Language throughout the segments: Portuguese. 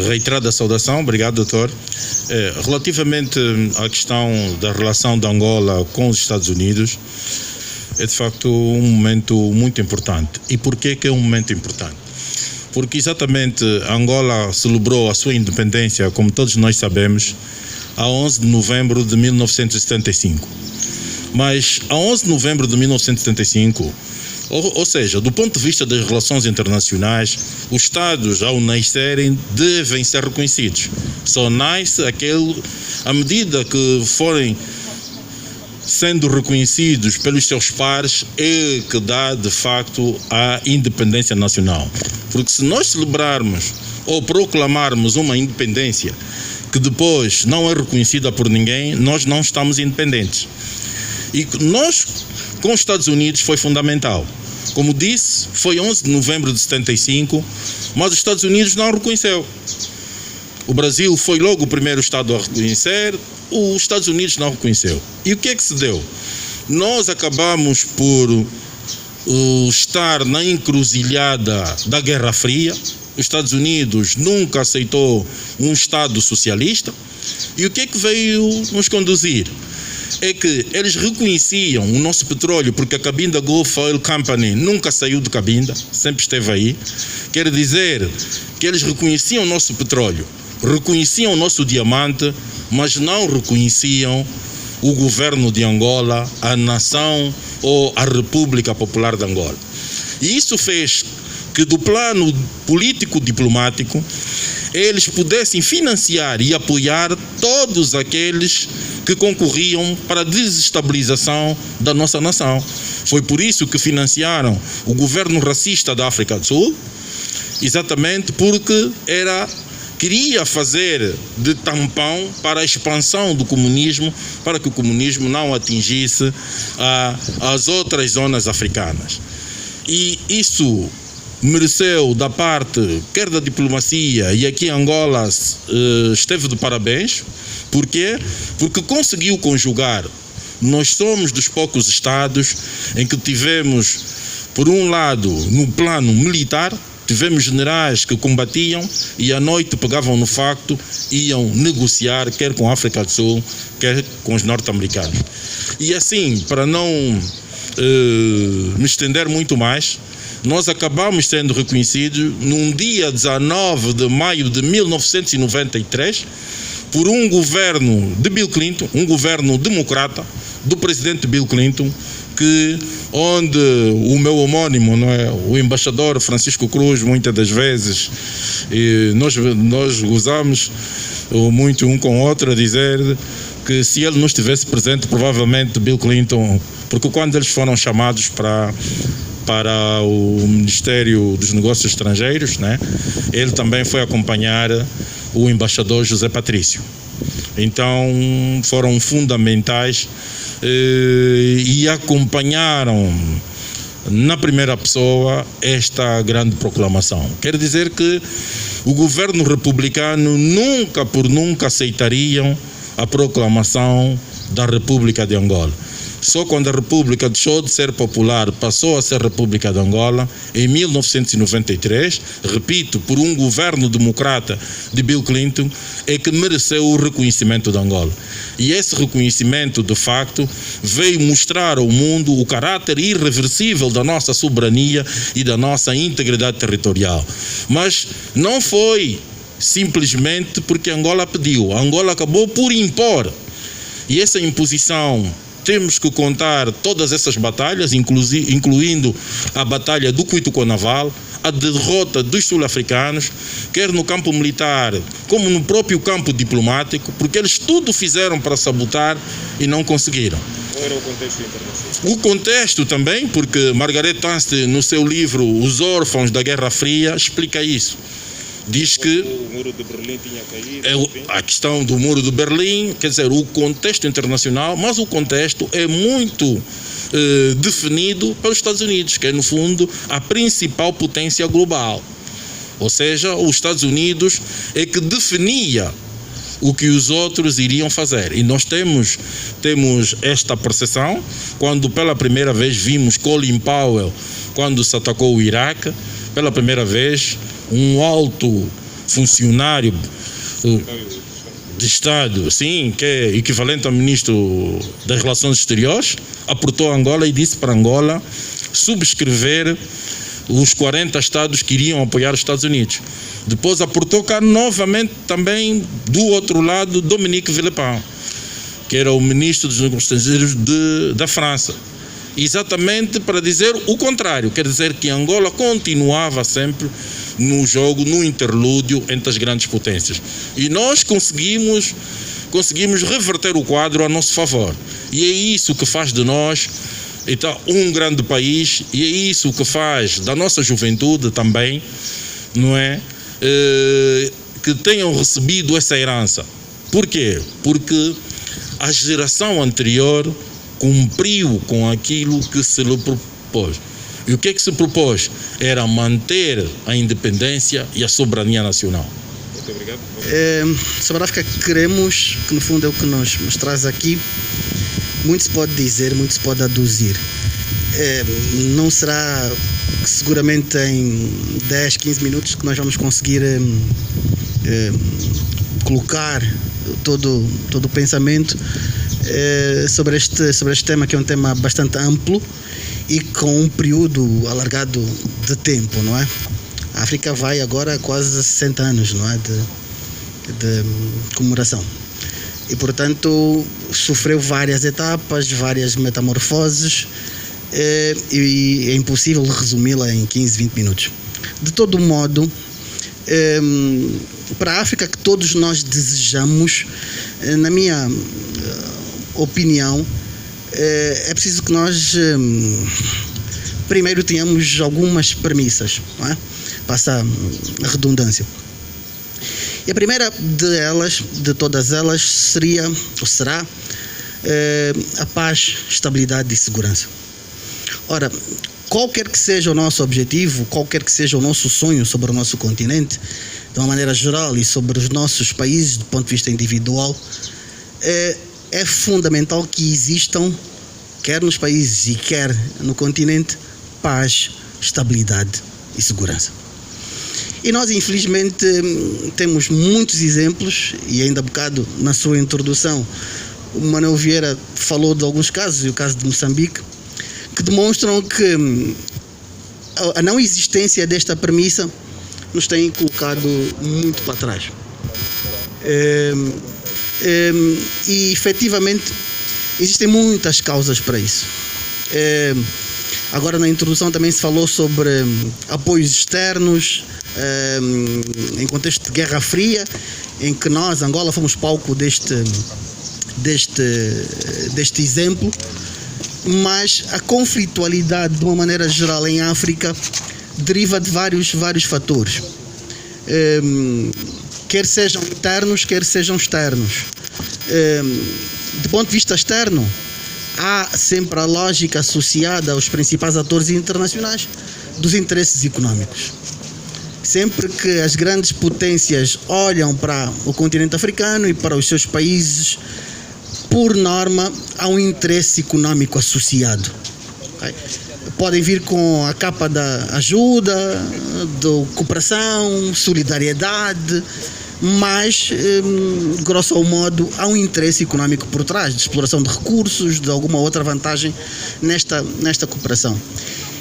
Reiterada saudação, obrigado, doutor. Relativamente à questão da relação de Angola com os Estados Unidos, é de facto um momento muito importante. E porquê que é um momento importante? Porque exatamente Angola celebrou a sua independência, como todos nós sabemos, a 11 de novembro de 1975. Mas a 11 de novembro de 1975, ou seja, do ponto de vista das relações internacionais, os Estados, ao nascerem, devem ser reconhecidos. Só nasce aquele, à medida que forem sendo reconhecidos pelos seus pares, é que dá, de facto, a independência nacional. Porque se nós celebrarmos ou proclamarmos uma independência que depois não é reconhecida por ninguém, nós não estamos independentes. E nós, com os Estados Unidos, foi fundamental. Como disse, foi 11 de novembro de 75, mas os Estados Unidos não reconheceu. O Brasil foi logo o primeiro Estado a reconhecer, os Estados Unidos não reconheceu. E o que é que se deu? Nós acabamos por estar na encruzilhada da Guerra Fria. Os Estados Unidos nunca aceitou um Estado socialista. E o que é que veio nos conduzir? É que eles reconheciam o nosso petróleo, porque a Cabinda Gulf Oil Company nunca saiu de Cabinda, sempre esteve aí. Quer dizer que eles reconheciam o nosso petróleo, reconheciam o nosso diamante, mas não reconheciam o governo de Angola, a nação ou a República Popular de Angola. E isso fez que, do plano político-diplomático, eles pudessem financiar e apoiar todos aqueles que concorriam para a desestabilização da nossa nação. Foi por isso que financiaram o governo racista da África do Sul, exatamente porque queria fazer de tampão para a expansão do comunismo, para que o comunismo não atingisse as outras zonas africanas. E isso mereceu da parte, quer da diplomacia, e aqui Angola esteve de parabéns. Por quê? Porque conseguiu conjugar. Nós somos dos poucos Estados em que tivemos, por um lado, no plano militar, tivemos generais que combatiam e à noite pegavam no facto, iam negociar, quer com a África do Sul, quer com os norte-americanos. E assim, para não me estender muito mais, nós acabamos sendo reconhecidos num dia 19 de maio de 1993 por um governo de Bill Clinton, um governo democrata do presidente Bill Clinton, onde o meu homónimo, não é, o embaixador Francisco Cruz, muitas das vezes, nós gozamos muito um com o outro a dizer que se ele não estivesse presente, provavelmente Bill Clinton, porque quando eles foram chamados para o Ministério dos Negócios Estrangeiros, né, ele também foi acompanhar o embaixador José Patrício. Então foram fundamentais e acompanharam na primeira pessoa esta grande proclamação. Quer dizer que o governo republicano nunca aceitariam a proclamação da República de Angola. Só quando a República deixou de ser popular, passou a ser República de Angola, em 1993, repito, por um governo democrata de Bill Clinton, é que mereceu o reconhecimento de Angola. E esse reconhecimento, de facto, veio mostrar ao mundo o caráter irreversível da nossa soberania e da nossa integridade territorial. Mas não foi simplesmente porque Angola pediu. A Angola acabou por impor. E essa imposição, temos que contar todas essas batalhas, incluindo a batalha do Cuituco-Naval, a derrota dos sul-africanos, quer no campo militar, como no próprio campo diplomático, porque eles tudo fizeram para sabotar e não conseguiram. Qual era o contexto internacional? O contexto também, porque Margaret Thatcher, no seu livro Os Órfãos da Guerra Fria, explica isso. Diz que o muro de Berlim tinha caído. A questão do muro de Berlim, quer dizer, o contexto internacional, mas o contexto é muito definido pelos Estados Unidos, que é, no fundo, a principal potência global. Ou seja, os Estados Unidos é que definia o que os outros iriam fazer. E nós temos esta percepção quando pela primeira vez vimos Colin Powell, quando se atacou o Iraque, pela primeira vez um alto funcionário de Estado, sim, que é equivalente ao ministro das Relações Exteriores, aportou a Angola e disse para Angola subscrever os 40 estados que iriam apoiar os Estados Unidos. Depois aportou cá novamente também, do outro lado, Dominique Villepin, que era o ministro dos Negócios Estrangeiros da França. Exatamente para dizer o contrário, quer dizer que Angola continuava sempre no jogo, no interlúdio entre as grandes potências. E nós conseguimos reverter o quadro a nosso favor. E é isso que faz de nós, então, um grande país, e é isso que faz da nossa juventude também, não é? Que tenham recebido essa herança. Por quê? Porque a geração anterior cumpriu com aquilo que se lhe propôs. E o que é que se propôs? Era manter a independência e a soberania nacional. Muito obrigado. Sobre a África que queremos, que no fundo é o que nos traz aqui, muito se pode dizer, muito se pode aduzir. Não será seguramente em 10, 15 minutos que nós vamos conseguir colocar todo o pensamento sobre este tema, que é um tema bastante amplo e com um período alargado de tempo, não é? A África vai agora a quase 60 anos, não é? De comemoração. E, portanto, sofreu várias etapas, várias metamorfoses, e é impossível resumi-la em 15, 20 minutos. De todo modo, para a África que todos nós desejamos, na minha opinião, é preciso que nós primeiro tenhamos algumas premissas, não é? Passa a redundância. E a primeira de todas elas, seria ou será a paz, estabilidade e segurança. Ora, qualquer que seja o nosso objetivo, qualquer que seja o nosso sonho sobre o nosso continente, de uma maneira geral, e sobre os nossos países do ponto de vista individual, é fundamental que existam, quer nos países e quer no continente, paz, estabilidade e segurança. E nós, infelizmente, temos muitos exemplos, e ainda há bocado na sua introdução o Manuel Vieira falou de alguns casos, e o caso de Moçambique, que demonstram que a não existência desta premissa nos tem colocado muito para trás. E efetivamente existem muitas causas para isso. Agora na introdução também se falou sobre apoios externos, em contexto de Guerra Fria, em que nós, Angola, fomos palco deste exemplo, mas a conflitualidade, de uma maneira geral, em África, deriva de vários fatores, quer sejam internos, quer sejam externos. Do ponto de vista externo, há sempre a lógica associada aos principais atores internacionais dos interesses económicos. Sempre que as grandes potências olham para o continente africano e para os seus países, por norma, há um interesse económico associado. Okay? Podem vir com a capa da ajuda, da cooperação, solidariedade, mas, grosso modo, há um interesse económico por trás, de exploração de recursos, de alguma outra vantagem nesta cooperação.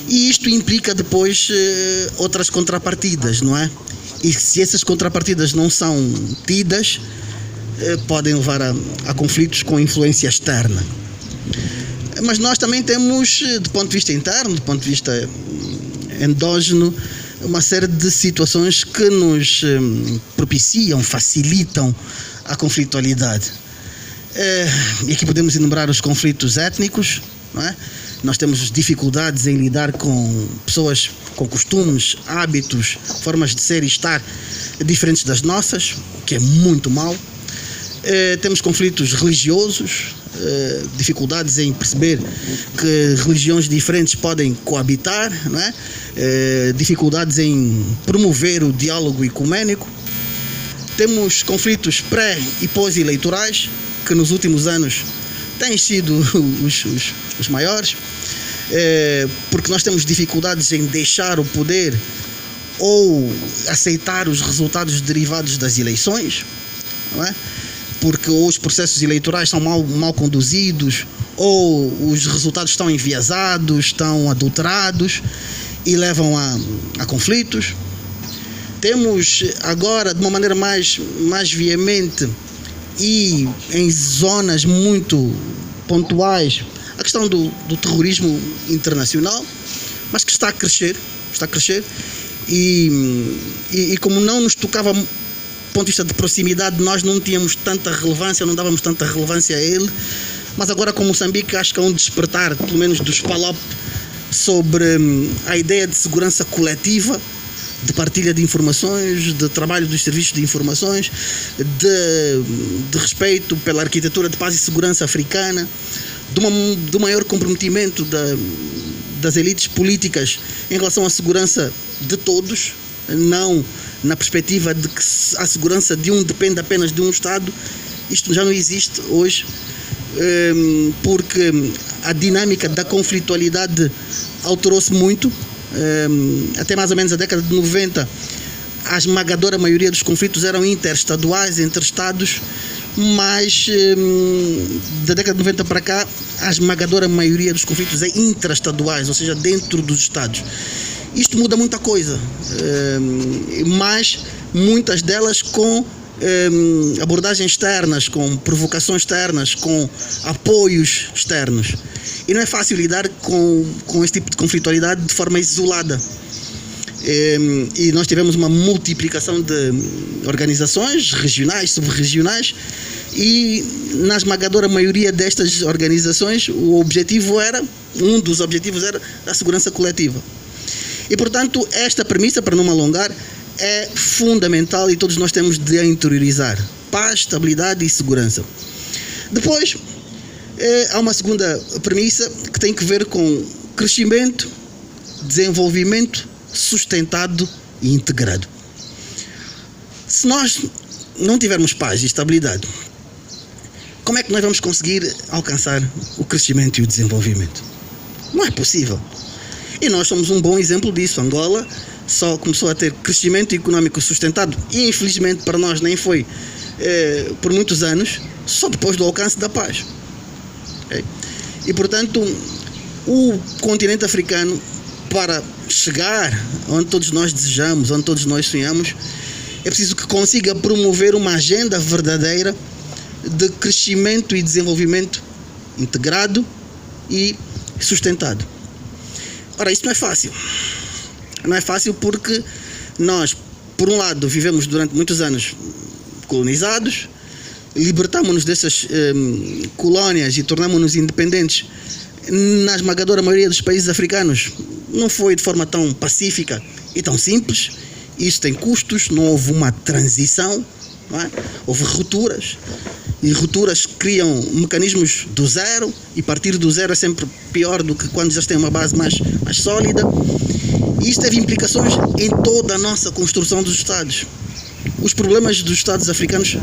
E isto implica depois outras contrapartidas, não é? E se essas contrapartidas não são tidas, podem levar a conflitos com influência externa. Mas nós também temos, do ponto de vista interno, do ponto de vista endógeno, uma série de situações que nos propiciam, facilitam a conflitualidade. E aqui podemos enumerar os conflitos étnicos, não é? Nós temos dificuldades em lidar com pessoas com costumes, hábitos, formas de ser e estar diferentes das nossas, o que é muito mau. Temos conflitos religiosos, dificuldades em perceber que religiões diferentes podem coabitar, não é? Dificuldades em promover o diálogo ecuménico. Temos conflitos pré e pós-eleitorais, que nos últimos anos têm sido os maiores, porque nós temos dificuldades em deixar o poder ou aceitar os resultados derivados das eleições, não é? Porque ou os processos eleitorais são mal conduzidos, ou os resultados estão enviesados, estão adulterados e levam a conflitos. Temos agora, de uma maneira mais veemente e em zonas muito pontuais, a questão do terrorismo internacional, mas que está a crescer, e como não nos tocava do ponto de vista de proximidade, nós não tínhamos tanta relevância, não dávamos tanta relevância a ele, mas agora com Moçambique acho que é um despertar, pelo menos dos PALOP, sobre a ideia de segurança coletiva, de partilha de informações, de trabalho dos serviços de informações, de respeito pela arquitetura de paz e segurança africana, do maior comprometimento das elites políticas em relação à segurança de todos, não na perspectiva de que a segurança de um depende apenas de um Estado. Isto já não existe hoje, porque a dinâmica da conflitualidade alterou-se muito. Até mais ou menos a década de 90, a esmagadora maioria dos conflitos eram interestaduais, entre Estados, mas da década de 90 para cá, a esmagadora maioria dos conflitos é intraestaduais, ou seja, dentro dos Estados. Isto muda muita coisa, mas muitas delas com abordagens externas, com provocações externas, com apoios externos. E não é fácil lidar com esse tipo de conflitualidade de forma isolada. E nós tivemos uma multiplicação de organizações regionais, subregionais, e na esmagadora maioria destas organizações um dos objetivos era a segurança coletiva. E portanto esta premissa, para não me alongar, é fundamental e todos nós temos de a interiorizar: paz, estabilidade e segurança. Depois há uma segunda premissa que tem que ver com crescimento, desenvolvimento sustentado e integrado. Se nós não tivermos paz e estabilidade, como é que nós vamos conseguir alcançar o crescimento e o desenvolvimento? Não é possível. E nós somos um bom exemplo disso. Angola só começou a ter crescimento económico sustentado, e infelizmente para nós nem foi por muitos anos, só depois do alcance da paz. Okay? E portanto, o continente africano, para chegar onde todos nós desejamos, onde todos nós sonhamos, é preciso que consiga promover uma agenda verdadeira de crescimento e desenvolvimento integrado e sustentado. Ora, isso não é fácil. Não é fácil porque nós, por um lado, vivemos durante muitos anos colonizados, libertámonos dessas colónias e tornámonos independentes. Na esmagadora maioria dos países africanos não foi de forma tão pacífica e tão simples. Isso tem custos, não houve uma transição, não é? Houve rupturas, e rupturas criam mecanismos do zero, e partir do zero é sempre pior do que quando já tem uma base mais sólida. E isso teve implicações em toda a nossa construção dos Estados. Os problemas dos Estados africanos,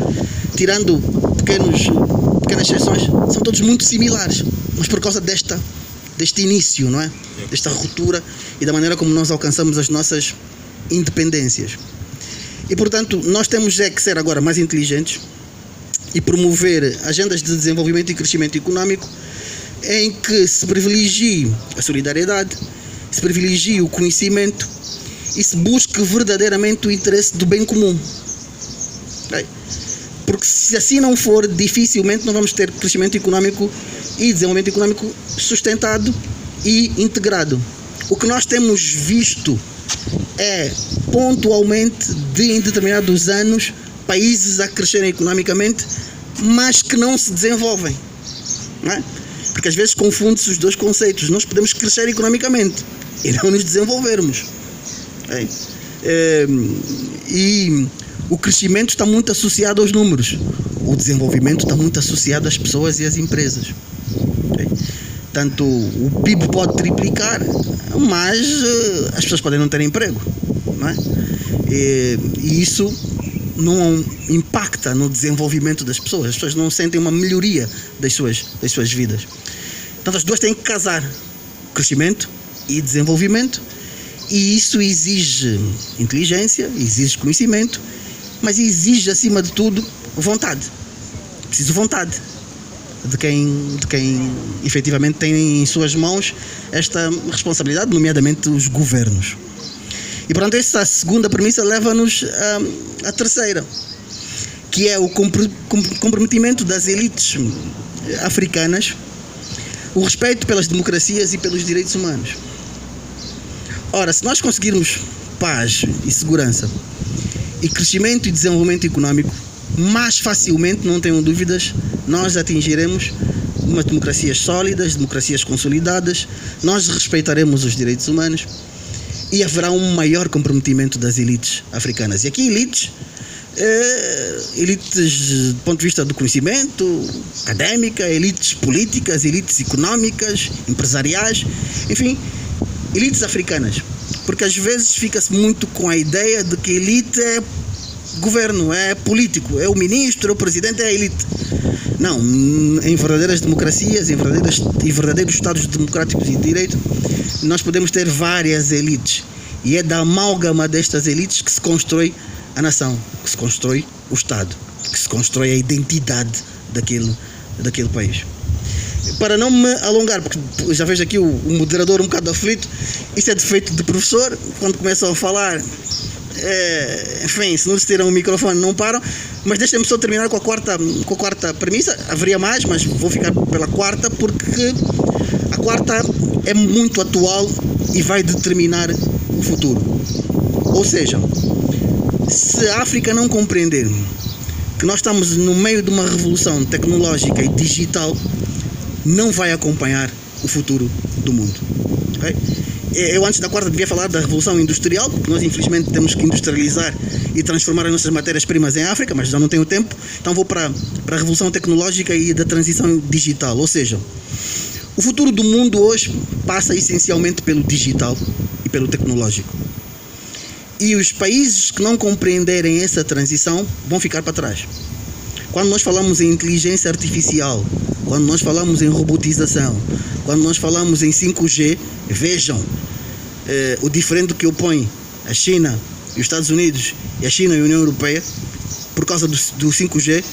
tirando pequenas exceções, são todos muito similares, mas por causa deste início, não é? Desta ruptura e da maneira como nós alcançamos as nossas independências. E portanto, nós temos que ser agora mais inteligentes e promover agendas de desenvolvimento e crescimento económico em que se privilegie a solidariedade, se privilegie o conhecimento e se busque verdadeiramente o interesse do bem comum. Porque se assim não for, dificilmente não vamos ter crescimento económico e desenvolvimento económico sustentado e integrado. O que nós temos visto é, pontualmente, em determinados anos, países a crescerem economicamente, mas que não se desenvolvem. Não é? Porque às vezes confunde-se os dois conceitos. Nós podemos crescer economicamente e não nos desenvolvermos. E O crescimento está muito associado aos números. O desenvolvimento está muito associado às pessoas e às empresas. Okay? Tanto o PIB pode triplicar, mas as pessoas podem não ter emprego. Não é? E isso não impacta no desenvolvimento das pessoas. As pessoas não sentem uma melhoria das suas vidas. Então as duas têm que casar. Crescimento e desenvolvimento. E isso exige inteligência, exige conhecimento, mas exige, acima de tudo, vontade. Preciso vontade de quem efetivamente tem em suas mãos esta responsabilidade, nomeadamente os governos. E, portanto, esta segunda premissa leva-nos à terceira, que é o comprometimento das elites africanas, o respeito pelas democracias e pelos direitos humanos. Ora, se nós conseguirmos paz e segurança e crescimento e desenvolvimento econômico, mais facilmente, não tenham dúvidas, nós atingiremos umas democracias sólidas, democracias consolidadas, nós respeitaremos os direitos humanos e haverá um maior comprometimento das elites africanas. E aqui elites do ponto de vista do conhecimento, académica, elites políticas, elites económicas, empresariais, enfim, elites africanas. Porque às vezes fica-se muito com a ideia de que elite é governo, é político, é o ministro, é o presidente, é a elite. Não, em verdadeiras democracias, em verdadeiros Estados democráticos e de direito, nós podemos ter várias elites. E é da amálgama destas elites que se constrói a nação, que se constrói o Estado, que se constrói a identidade daquele país. Para não me alongar, porque já vejo aqui o moderador um bocado aflito, isso é defeito de professor, quando começam a falar, enfim, se não lhes tiram o microfone não param, mas deixem-me só terminar com a quarta premissa. Haveria mais, mas vou ficar pela quarta, porque a quarta é muito atual e vai determinar o futuro. Ou seja, se a África não compreender que nós estamos no meio de uma revolução tecnológica e digital, não vai acompanhar o futuro do mundo. Okay? Eu antes da quarta devia falar da revolução industrial, porque nós infelizmente temos que industrializar e transformar as nossas matérias-primas em África, mas já não tenho tempo, então vou para a revolução tecnológica e da transição digital. Ou seja, o futuro do mundo hoje passa essencialmente pelo digital e pelo tecnológico. E os países que não compreenderem essa transição vão ficar para trás. Quando nós falamos em inteligência artificial, quando nós falamos em robotização, quando nós falamos em 5G, vejam o diferente que opõe a China e os Estados Unidos e a China e a União Europeia por causa do 5G.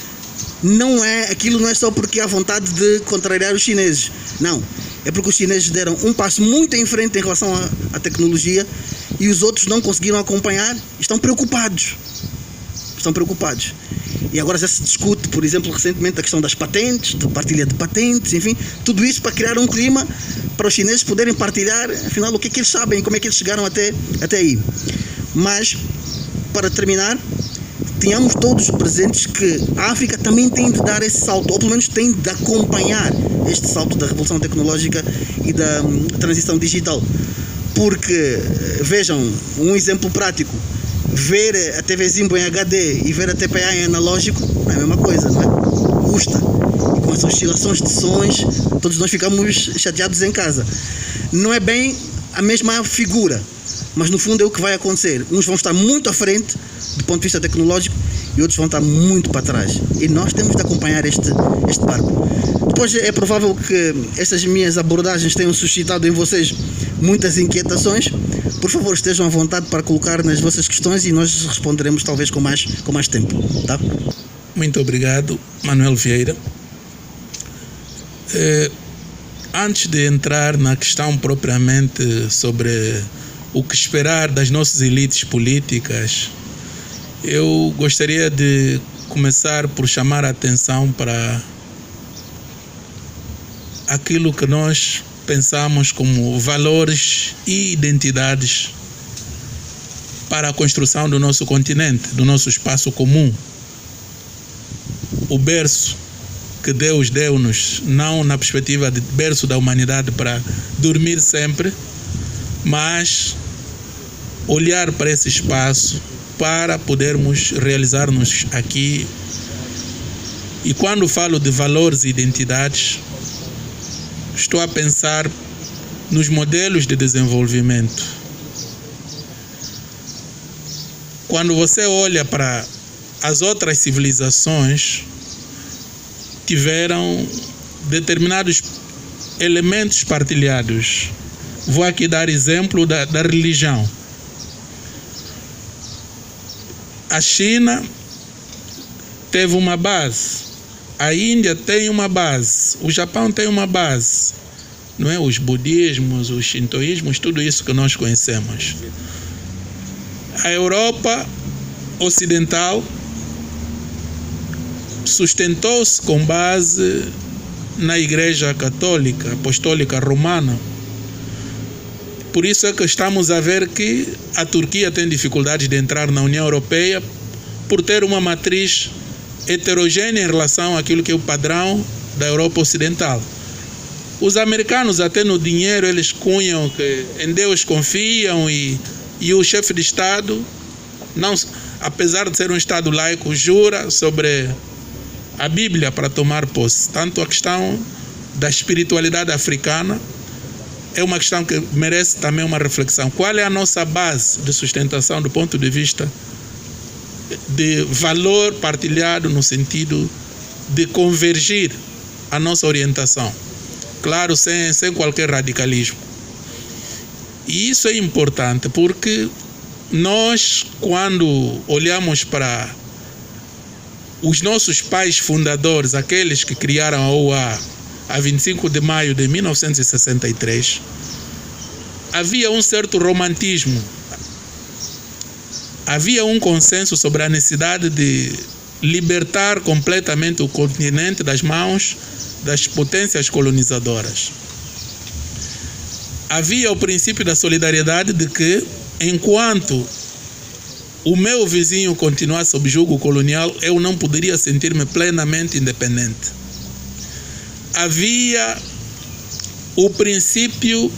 Aquilo não é só porque há vontade de contrariar os chineses. Não, é porque os chineses deram um passo muito em frente em relação à tecnologia e os outros não conseguiram acompanhar, estão preocupados. E agora já se discute, por exemplo, recentemente a questão das patentes, de partilha de patentes, enfim, tudo isso para criar um clima para os chineses poderem partilhar, afinal, o que é que eles sabem, como é que eles chegaram até aí. Mas, para terminar, tenhamos todos presentes que a África também tem de dar esse salto, ou pelo menos tem de acompanhar este salto da revolução tecnológica e da transição digital. Porque, vejam, um exemplo prático, ver a TV Zimbo em HD e ver a TPA em analógico não é a mesma coisa, não é? Custa. E com as oscilações de sons, todos nós ficamos chateados em casa. Não é bem a mesma figura, mas no fundo é o que vai acontecer. Uns vão estar muito à frente do ponto de vista tecnológico e outros vão estar muito para trás. E nós temos de acompanhar este barco. Depois é provável que estas minhas abordagens tenham suscitado em vocês muitas inquietações. Por favor, estejam à vontade para colocar nas vossas questões e nós responderemos talvez com mais tempo. Tá? Muito obrigado, Manuel Vieira. Antes de entrar na questão propriamente sobre o que esperar das nossas elites políticas, eu gostaria de começar por chamar a atenção para aquilo que nós pensamos como valores e identidades para a construção do nosso continente, do nosso espaço comum. O berço que Deus deu-nos, não na perspectiva de berço da humanidade para dormir sempre, mas olhar para esse espaço para podermos realizar-nos aqui. E quando falo de valores e identidades, estou a pensar nos modelos de desenvolvimento. Quando você olha para as outras civilizações, tiveram determinados elementos partilhados. Vou aqui dar exemplo da religião. A China teve uma base, a Índia tem uma base, o Japão tem uma base, não é? Os budismos, os shintoísmos, tudo isso que nós conhecemos. A Europa ocidental sustentou-se com base na Igreja Católica, Apostólica Romana. Por isso é que estamos a ver que a Turquia tem dificuldades de entrar na União Europeia por ter uma matriz heterogênea em relação àquilo que é o padrão da Europa Ocidental. Os americanos, até no dinheiro, eles cunham que em Deus confiam e o chefe de Estado, não, apesar de ser um Estado laico, jura sobre a Bíblia para tomar posse. Tanto a questão da espiritualidade africana é uma questão que merece também uma reflexão. Qual é a nossa base de sustentação do ponto de vista de valor partilhado no sentido de convergir a nossa orientação? Claro, sem qualquer radicalismo. E isso é importante porque nós, quando olhamos para os nossos pais fundadores, aqueles que criaram a OA a 25 de maio de 1963, havia um certo romantismo, havia um consenso sobre a necessidade de libertar completamente o continente das mãos das potências colonizadoras. Havia o princípio da solidariedade de que, enquanto o meu vizinho continuar sob jugo colonial, eu não poderia sentir-me plenamente independente. Havia o princípio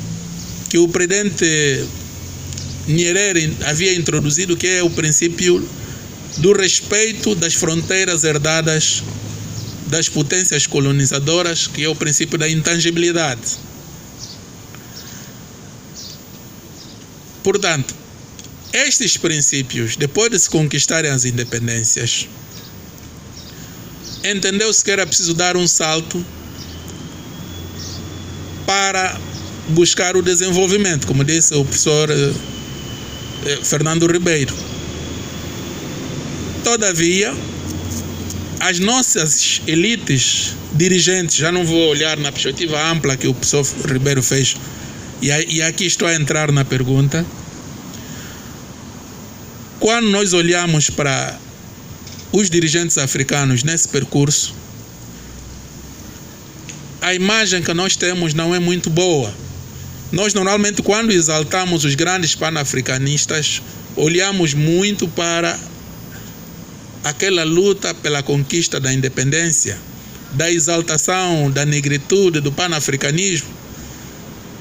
que o presidente Nyerere havia introduzido, que é o princípio do respeito das fronteiras herdadas das potências colonizadoras, que é o princípio da intangibilidade. Portanto, estes princípios, depois de se conquistarem as independências, entendeu-se que era preciso dar um salto para buscar o desenvolvimento, como disse o professor Fernando Ribeiro. Todavia, as nossas elites dirigentes, já não vou olhar na perspectiva ampla que o professor Ribeiro fez, e aqui estou a entrar na pergunta. Quando nós olhamos para os dirigentes africanos nesse percurso, a imagem que nós temos não é muito boa. Nós normalmente, quando exaltamos os grandes panafricanistas, olhamos muito para aquela luta pela conquista da independência, da exaltação da negritude, do panafricanismo.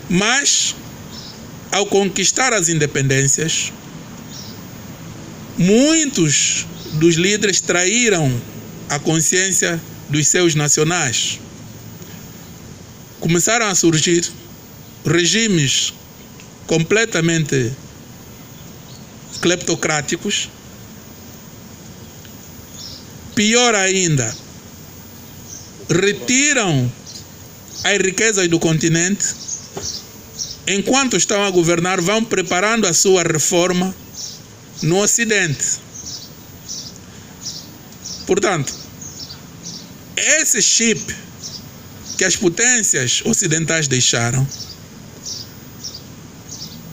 Mas, ao conquistar as independências, muitos dos líderes traíram a consciência dos seus nacionais. Começaram a surgir regimes completamente cleptocráticos. Pior ainda, retiram as riquezas do continente. Enquanto estão a governar, vão preparando a sua reforma no Ocidente. Portanto, esse chip que as potências ocidentais deixaram,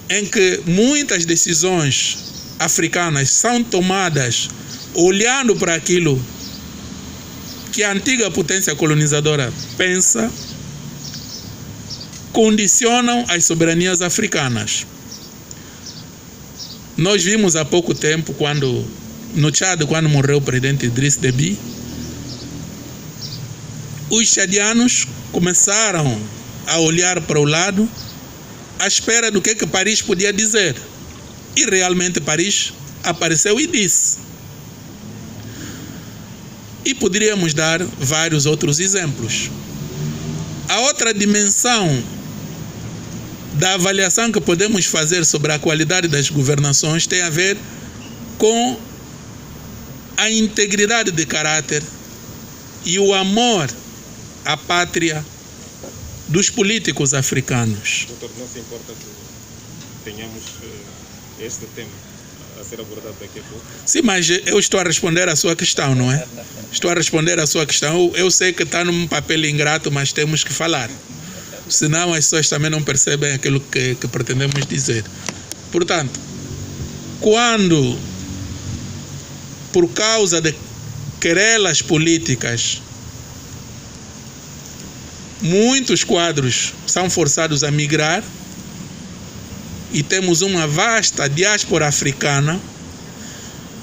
em que muitas decisões africanas são tomadas olhando para aquilo que a antiga potência colonizadora pensa, condicionam as soberanias africanas. Nós vimos há pouco tempo, no Tchad, quando morreu o presidente Idriss Déby, os tchadianos começaram a olhar para o lado à espera do que Paris podia dizer. E realmente Paris apareceu e disse. E poderíamos dar vários outros exemplos. A outra dimensão da avaliação que podemos fazer sobre a qualidade das governações tem a ver com a integridade de caráter e o amor à pátria dos políticos africanos. Doutor, não se importa que tenhamos este tema a ser abordado daqui a pouco? Sim, mas eu estou a responder à sua questão, não é? Estou a responder à sua questão. Eu sei que está num papel ingrato, mas temos que falar. Senão as pessoas também não percebem aquilo que pretendemos dizer. Portanto, quando, por causa de querelas políticas, muitos quadros são forçados a migrar e temos uma vasta diáspora africana,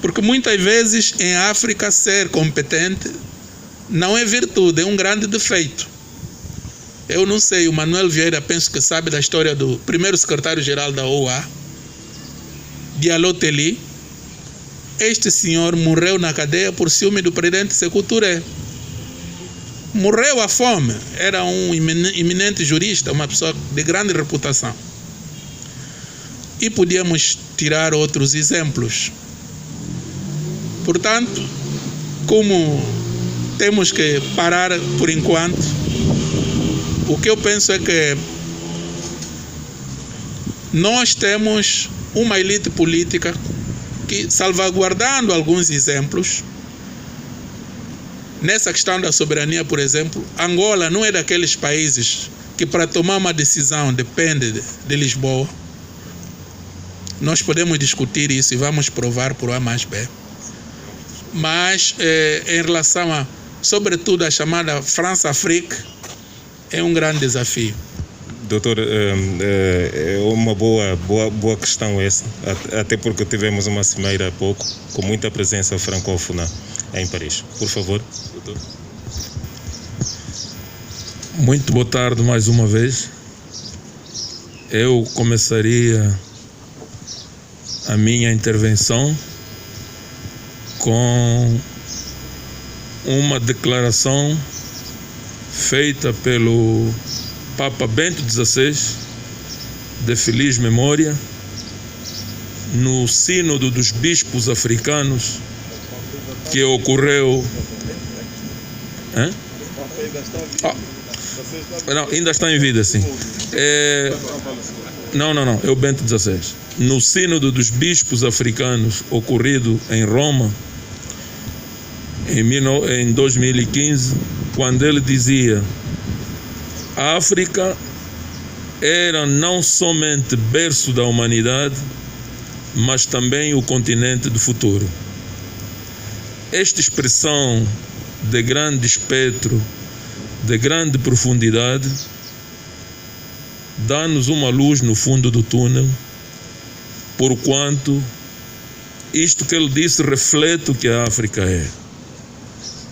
porque muitas vezes em África ser competente não é virtude, é um grande defeito. Eu não sei, o Manuel Vieira penso que sabe da história do primeiro secretário-geral da OA, Diallo Telly. Este senhor morreu na cadeia por ciúme do presidente Sékou Touré. Morreu à fome. Era um eminente jurista, uma pessoa de grande reputação. E podíamos tirar outros exemplos. Portanto, como temos que parar por enquanto, o que eu penso é que nós temos uma elite política que, salvaguardando alguns exemplos, nessa questão da soberania, por exemplo, Angola não é daqueles países que para tomar uma decisão depende de Lisboa. Nós podemos discutir isso e vamos provar por A mais B. Mas em relação sobretudo, a chamada France-Afrique, é um grande desafio. Doutor, é uma boa questão essa, até porque tivemos uma cimeira há pouco com muita presença francófona em Paris. Por favor, doutor. Muito boa tarde mais uma vez. Eu começaria a minha intervenção com uma declaração feita pelo Papa Bento XVI, de feliz memória, no Sínodo dos Bispos Africanos, que ocorreu... Não, ainda está em vida, sim. Não, é o Bento XVI. No Sínodo dos Bispos Africanos, ocorrido em Roma, em 2015, quando ele dizia: a África era não somente berço da humanidade, mas também o continente do futuro. Esta expressão de grande espectro, de grande profundidade, dá-nos uma luz no fundo do túnel, porquanto isto que ele disse reflete o que a África é.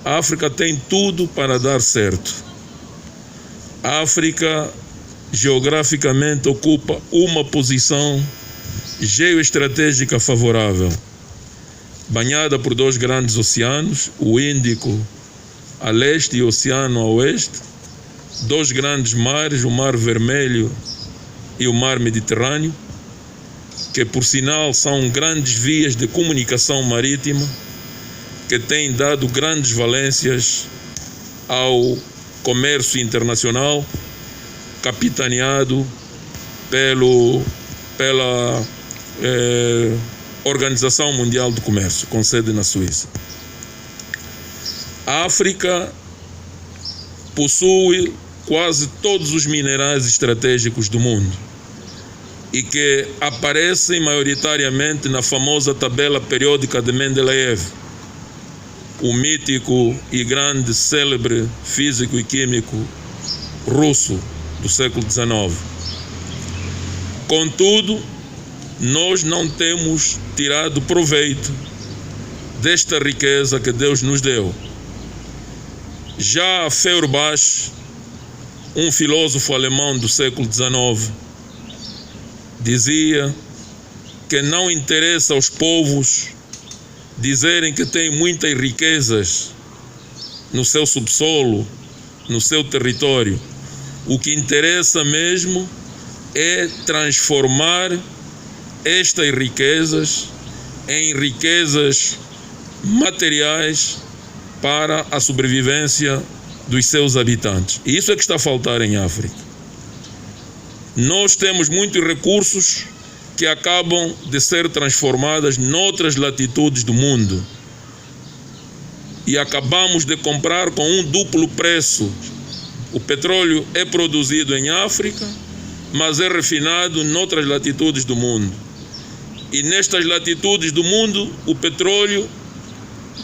A África tem tudo para dar certo. A África geograficamente ocupa uma posição geoestratégica favorável, banhada por dois grandes oceanos, o Índico a leste e o Oceano a oeste, dois grandes mares, o Mar Vermelho e o Mar Mediterrâneo, que por sinal são grandes vias de comunicação marítima que têm dado grandes valências ao comércio internacional, capitaneado pela Organização Mundial do Comércio, com sede na Suíça. A África possui quase todos os minerais estratégicos do mundo e que aparecem maioritariamente na famosa tabela periódica de Mendeleev, o mítico e grande célebre físico e químico russo do século XIX. Contudo, nós não temos tirado proveito desta riqueza que Deus nos deu. Já Feuerbach, um filósofo alemão do século XIX, dizia que não interessa aos povos dizerem que têm muitas riquezas no seu subsolo, no seu território. O que interessa mesmo é transformar estas riquezas em riquezas materiais para a sobrevivência dos seus habitantes. E isso é que está a faltar em África. Nós temos muitos recursos que acabam de ser transformados noutras latitudes do mundo. E acabamos de comprar com um duplo preço. O petróleo é produzido em África, mas é refinado noutras latitudes do mundo. E nestas latitudes do mundo,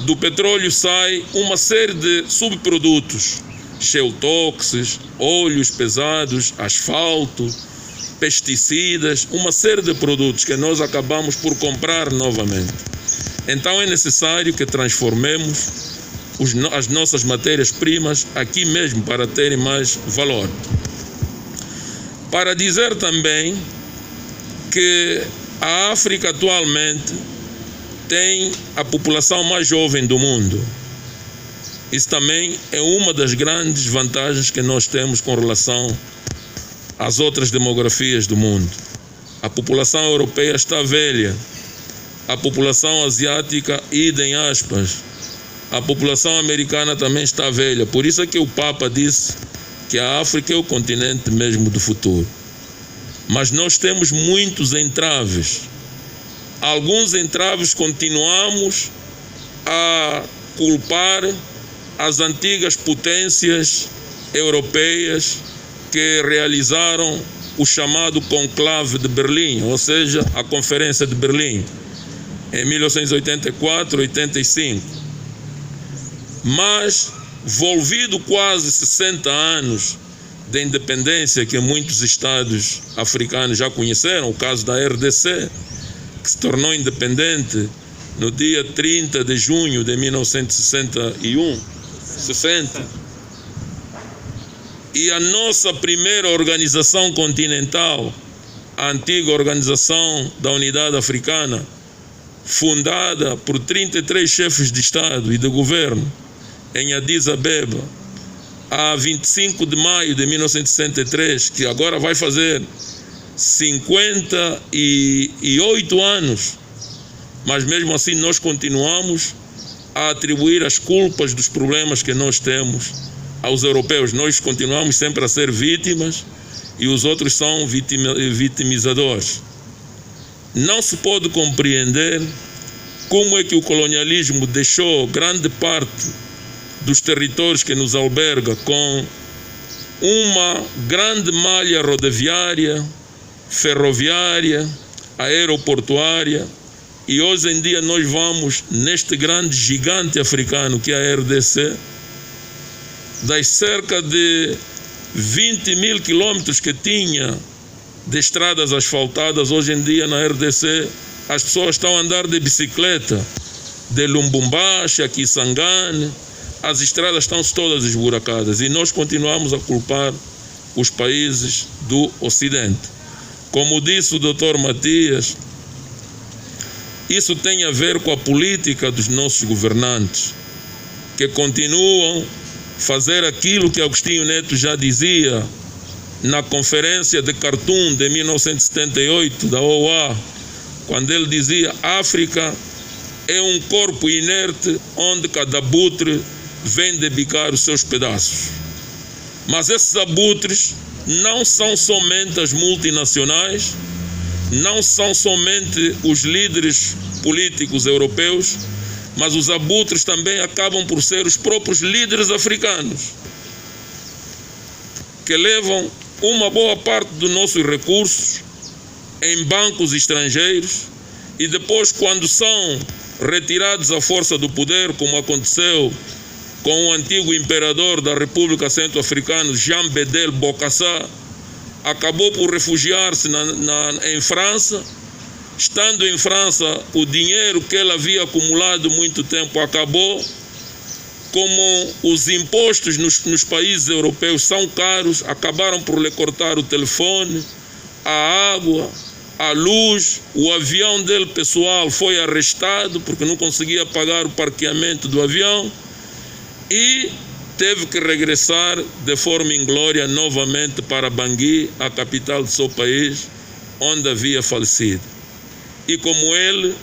do petróleo sai uma série de subprodutos, geotóxicos, óleos pesados, asfalto, pesticidas, uma série de produtos que nós acabamos por comprar novamente. Então é necessário que transformemos as nossas matérias-primas aqui mesmo para terem mais valor. Para dizer também que a África atualmente tem a população mais jovem do mundo. Isso também é uma das grandes vantagens que nós temos com relação às outras demografias do mundo. A população europeia está velha, a população asiática, idem aspas, a população americana também está velha. Por isso é que o Papa disse que a África é o continente mesmo do futuro. Mas nós temos muitos entraves. Alguns entraves continuamos a culpar as antigas potências europeias que realizaram o chamado Conclave de Berlim, ou seja, a Conferência de Berlim, em 1984-85. Mas, volvido quase 60 anos de independência que muitos estados africanos já conheceram, o caso da RDC, que se tornou independente no dia 30 de junho de 1960. E a nossa primeira organização continental, a antiga Organização da Unidade Africana, fundada por 33 chefes de Estado e de governo em Addis Abeba, a 25 de maio de 1963, que agora vai fazer 58 anos, mas mesmo assim nós continuamos a atribuir as culpas dos problemas que nós temos aos europeus. Nós continuamos sempre a ser vítimas e os outros são vitimizadores. Não se pode compreender como é que o colonialismo deixou grande parte dos territórios que nos alberga com uma grande malha rodoviária, ferroviária, aeroportuária, e hoje em dia nós vamos neste grande gigante africano que é a RDC, das cerca de 20 mil quilômetros que tinha de estradas asfaltadas, hoje em dia na RDC as pessoas estão a andar de bicicleta, de Lumbumbashi a Kisangani, as estradas estão todas esburacadas e nós continuamos a culpar os países do Ocidente. Como disse o Dr. Matias, isso tem a ver com a política dos nossos governantes, que continuam a fazer aquilo que Agostinho Neto já dizia na Conferência de Khartoum de 1978 da OA, quando ele dizia: África é um corpo inerte onde cada abutre vem debicar os seus pedaços. Mas esses abutres não são somente as multinacionais, não são somente os líderes políticos europeus, mas os abutres também acabam por ser os próprios líderes africanos, que levam uma boa parte dos nossos recursos em bancos estrangeiros e depois, quando são retirados à força do poder, como aconteceu com o antigo imperador da República Centro-Africana, Jean Bedel Bokassa, acabou por refugiar-se em França. Estando em França, o dinheiro que ele havia acumulado muito tempo acabou. Como os impostos nos países europeus são caros, acabaram por lhe cortar o telefone, a água, a luz, o avião dele pessoal foi arrestado porque não conseguia pagar o parqueamento do avião e teve que regressar de forma inglória novamente para Bangui, a capital do seu país, onde havia falecido. E como ele,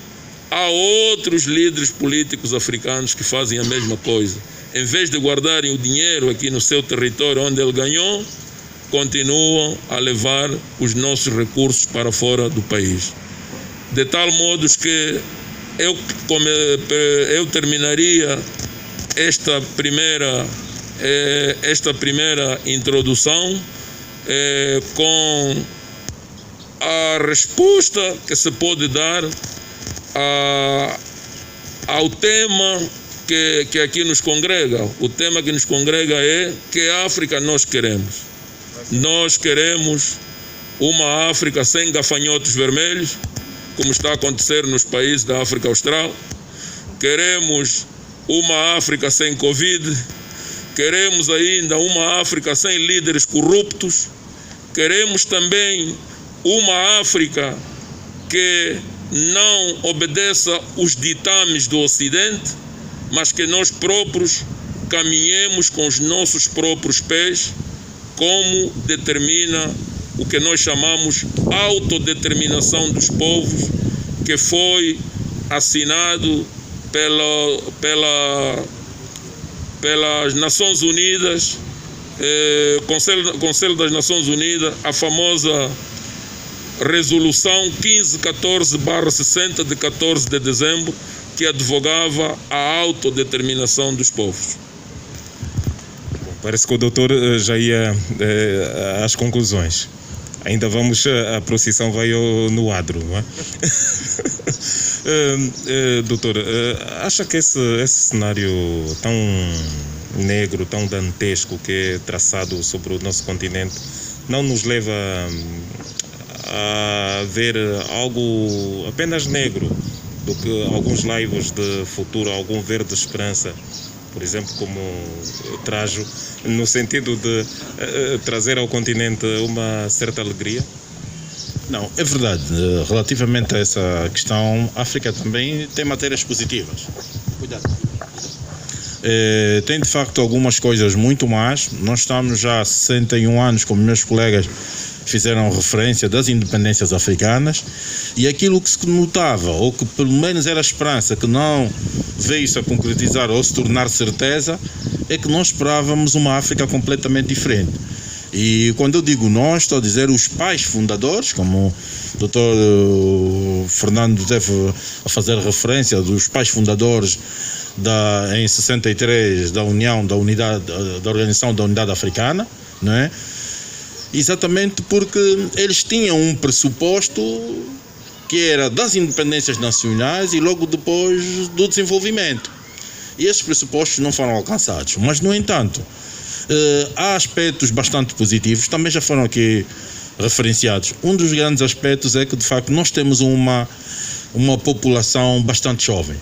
há outros líderes políticos africanos que fazem a mesma coisa. Em vez de guardarem o dinheiro aqui no seu território onde ele ganhou, continuam a levar os nossos recursos para fora do país. De tal modo que eu terminaria esta primeira introdução com a resposta que se pode dar ao tema que aqui nos congrega. O tema que nos congrega é que África nós queremos. Nós queremos uma África sem gafanhotos vermelhos, como está a acontecer nos países da África Austral. Queremos uma África sem Covid. Queremos ainda uma África sem líderes corruptos. Queremos também uma África que não obedeça os ditames do Ocidente, mas que nós próprios caminhemos com os nossos próprios pés, como determina o que nós chamamos autodeterminação dos povos, que foi assinado pelas Nações Unidas, Conselho das Nações Unidas, a famosa Resolução 1514/60 de 14 de dezembro, que advogava a autodeterminação dos povos. Parece que o doutor já ia às conclusões. Ainda vamos, a procissão vai no adro, não é? Doutor, acha que esse cenário tão negro, tão dantesco que é traçado sobre o nosso continente não nos leva a ver algo apenas negro do que alguns laivos de futuro, algum verde de esperança, por exemplo, como trajo, no sentido de trazer ao continente uma certa alegria? Não, é verdade. Relativamente a essa questão, a África também tem matérias positivas. Cuidado. Tem de facto algumas coisas muito más. Nós estamos já há 61 anos, como meus colegas fizeram referência, das independências africanas, e aquilo que se notava, ou que pelo menos era a esperança, que não veio-se a concretizar ou se tornar certeza, é que nós esperávamos uma África completamente diferente. E quando eu digo nós, estou a dizer os pais fundadores, como o doutor Fernando teve a fazer referência, dos pais fundadores em 63 da Organização da Unidade Africana, não é? Exatamente porque eles tinham um pressuposto que era das independências nacionais e logo depois do desenvolvimento. E esses pressupostos não foram alcançados. Mas, no entanto, há aspectos bastante positivos, também já foram aqui referenciados. Um dos grandes aspectos é que, de facto, nós temos uma população bastante jovem.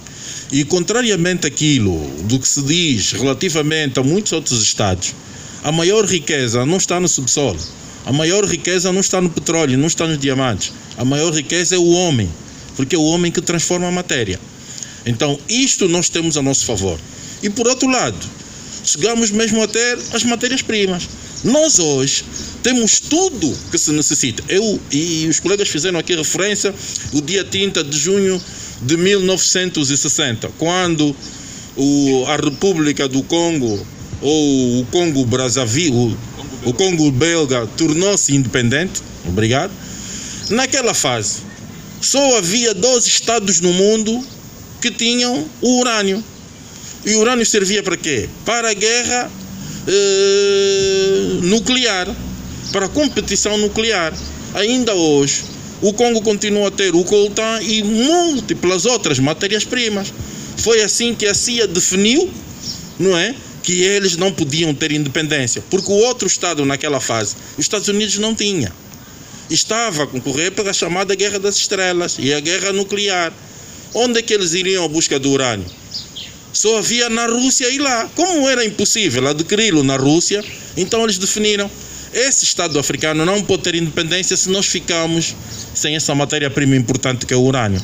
E, contrariamente àquilo do que se diz relativamente a muitos outros estados, a maior riqueza não está no subsolo. A maior riqueza não está no petróleo, não está nos diamantes. A maior riqueza é o homem, porque é o homem que transforma a matéria. Então, isto nós temos a nosso favor. E, por outro lado, chegamos mesmo a ter as matérias-primas. Nós hoje temos tudo que se necessita. Eu e os colegas fizeram aqui referência o dia 30 de junho de 1960, quando a República do Congo, ou o Congo Brazzaville, o Congo belga, tornou-se independente. Obrigado. Naquela fase, só havia 12 estados no mundo que tinham o urânio. E o urânio servia para quê? Para a guerra nuclear, para a competição nuclear. Ainda hoje, o Congo continua a ter o coltan e múltiplas outras matérias-primas. Foi assim que a CIA definiu, não é, que eles não podiam ter independência, porque o outro Estado naquela fase, os Estados Unidos não tinha. Estava a concorrer pela chamada Guerra das Estrelas e a guerra nuclear. Onde é que eles iriam à busca do urânio? Só havia na Rússia e lá. Como era impossível adquiri-lo na Rússia, então eles definiram, esse Estado africano não pode ter independência se nós ficarmos sem essa matéria-prima importante que é o urânio.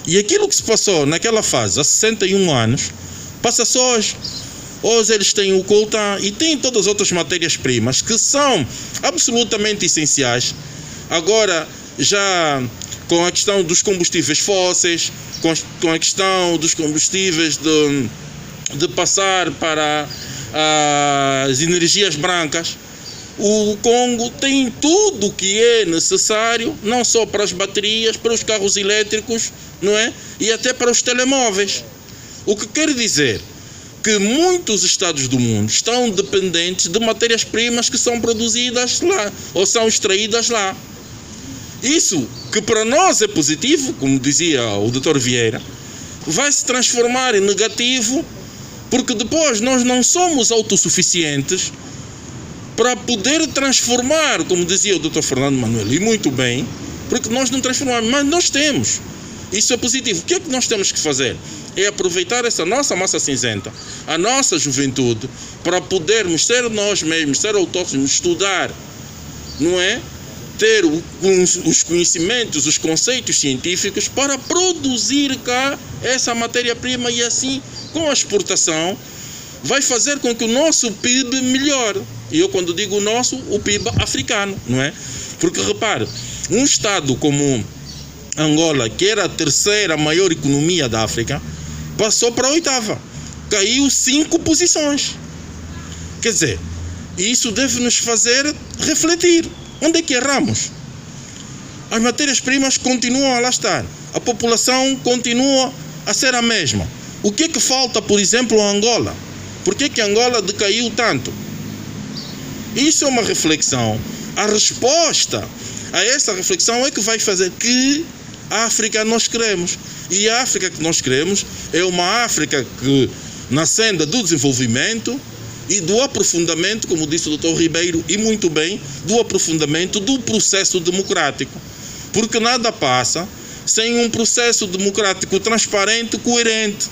E aquilo que se passou naquela fase há 61 anos, passa-se hoje. Hoje eles têm o coltan e têm todas as outras matérias-primas que são absolutamente essenciais. Agora, já com a questão dos combustíveis fósseis, com a questão dos combustíveis de passar para as energias brancas, o Congo tem tudo o que é necessário, não só para as baterias, para os carros elétricos, não é? E até para os telemóveis. O que quer dizer que muitos estados do mundo estão dependentes de matérias-primas que são produzidas lá ou são extraídas lá. Isso, que para nós é positivo, como dizia o Dr. Vieira, vai se transformar em negativo, porque depois nós não somos autossuficientes para poder transformar, como dizia o Dr. Fernando Manuel, e muito bem, porque nós não transformamos, mas nós temos. Isso é positivo. O que é que nós temos que fazer? É aproveitar essa nossa massa cinzenta, a nossa juventude, para podermos ser nós mesmos, ser autónomos, estudar, não é? Ter os conhecimentos, os conceitos científicos para produzir cá essa matéria-prima e assim, com a exportação, vai fazer com que o nosso PIB melhore. E eu quando digo o nosso, o PIB africano, não é? Porque repare, um estado como Angola, que era a terceira maior economia da África, passou para a 8ª. Caiu 5 posições. Quer dizer, isso deve nos fazer refletir. Onde é que erramos? As matérias-primas continuam a lá estar. A população continua a ser a mesma. O que é que falta, por exemplo, a Angola? Por que é que Angola decaiu tanto? Isso é uma reflexão. A resposta a essa reflexão é que vai fazer que a África nós queremos. E a África que nós queremos é uma África que, na senda do desenvolvimento e do aprofundamento, como disse o Dr. Ribeiro, e muito bem, do aprofundamento do processo democrático. Porque nada passa sem um processo democrático transparente e coerente.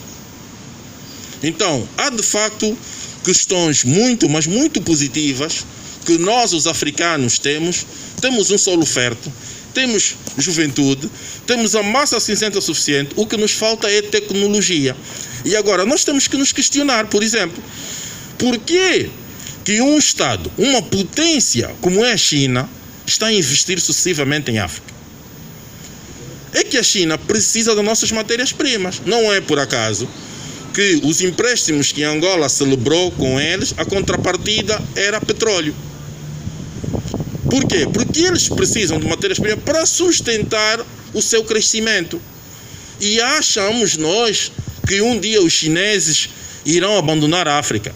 Então, há de facto questões muito, mas muito positivas que nós, os africanos, temos. Temos um solo fértil, temos juventude, temos a massa cinzenta suficiente, o que nos falta é tecnologia. E agora, nós temos que nos questionar, por exemplo, por que um Estado, uma potência como é a China, está a investir sucessivamente em África? É que a China precisa das nossas matérias-primas. Não é por acaso que os empréstimos que Angola celebrou com eles, a contrapartida era petróleo. Por quê? Porque eles precisam de matérias-primas para sustentar o seu crescimento. E achamos nós que um dia os chineses irão abandonar a África?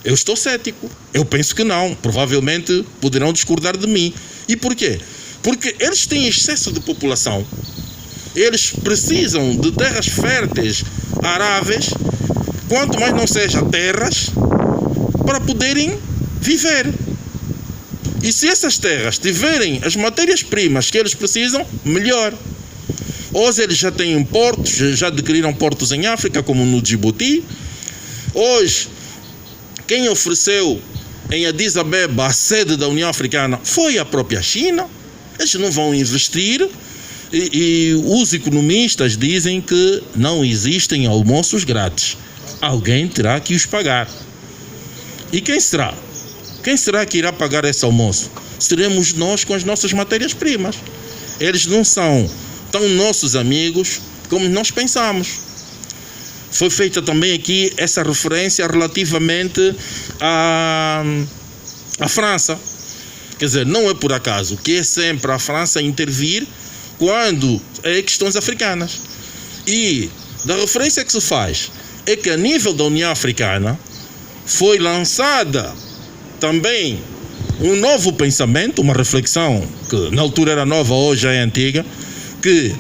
Eu estou cético. Eu penso que não. Provavelmente poderão discordar de mim. E por quê? Porque eles têm excesso de população. Eles precisam de terras férteis, aráveis, quanto mais não seja terras, para poderem viver. E se essas terras tiverem as matérias-primas que eles precisam, melhor. Hoje eles já têm portos, já adquiriram portos em África, como no Djibouti. Hoje, quem ofereceu em Addis Abeba a sede da União Africana foi a própria China. Eles não vão investir. E os economistas dizem que não existem almoços grátis. Alguém terá que os pagar. E quem será? Quem será que irá pagar esse almoço? Seremos nós com as nossas matérias-primas. Eles não são tão nossos amigos como nós pensamos. Foi feita também aqui essa referência relativamente à França. Quer dizer, não é por acaso que é sempre a França intervir quando é questões africanas. E da referência que se faz é que a nível da União Africana foi lançada também um novo pensamento, uma reflexão que na altura era nova, hoje já é antiga, que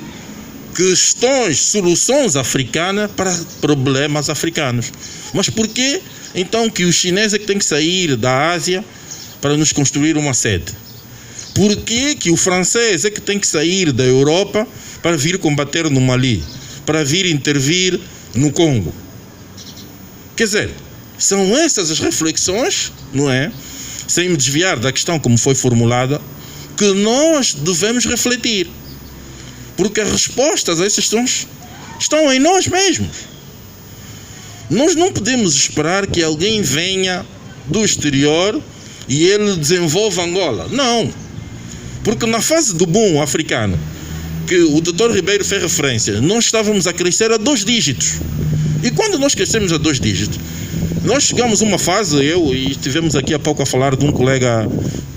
questões, soluções africanas para problemas africanos. Mas por que então que os chineses é que têm que sair da Ásia para nos construir uma sede? Por que o francês é que tem que sair da Europa para vir combater no Mali, para vir intervir no Congo? Quer dizer, são essas as reflexões, não é, sem me desviar da questão como foi formulada, que nós devemos refletir. Porque as respostas a essas questões estão em nós mesmos. Nós não podemos esperar que alguém venha do exterior e ele desenvolva Angola. Não. Porque na fase do boom africano, que o Dr. Ribeiro fez referência, nós estávamos a crescer a 2 dígitos. E quando nós crescemos a 2 dígitos, nós chegamos a uma fase, e estivemos aqui há pouco a falar de um colega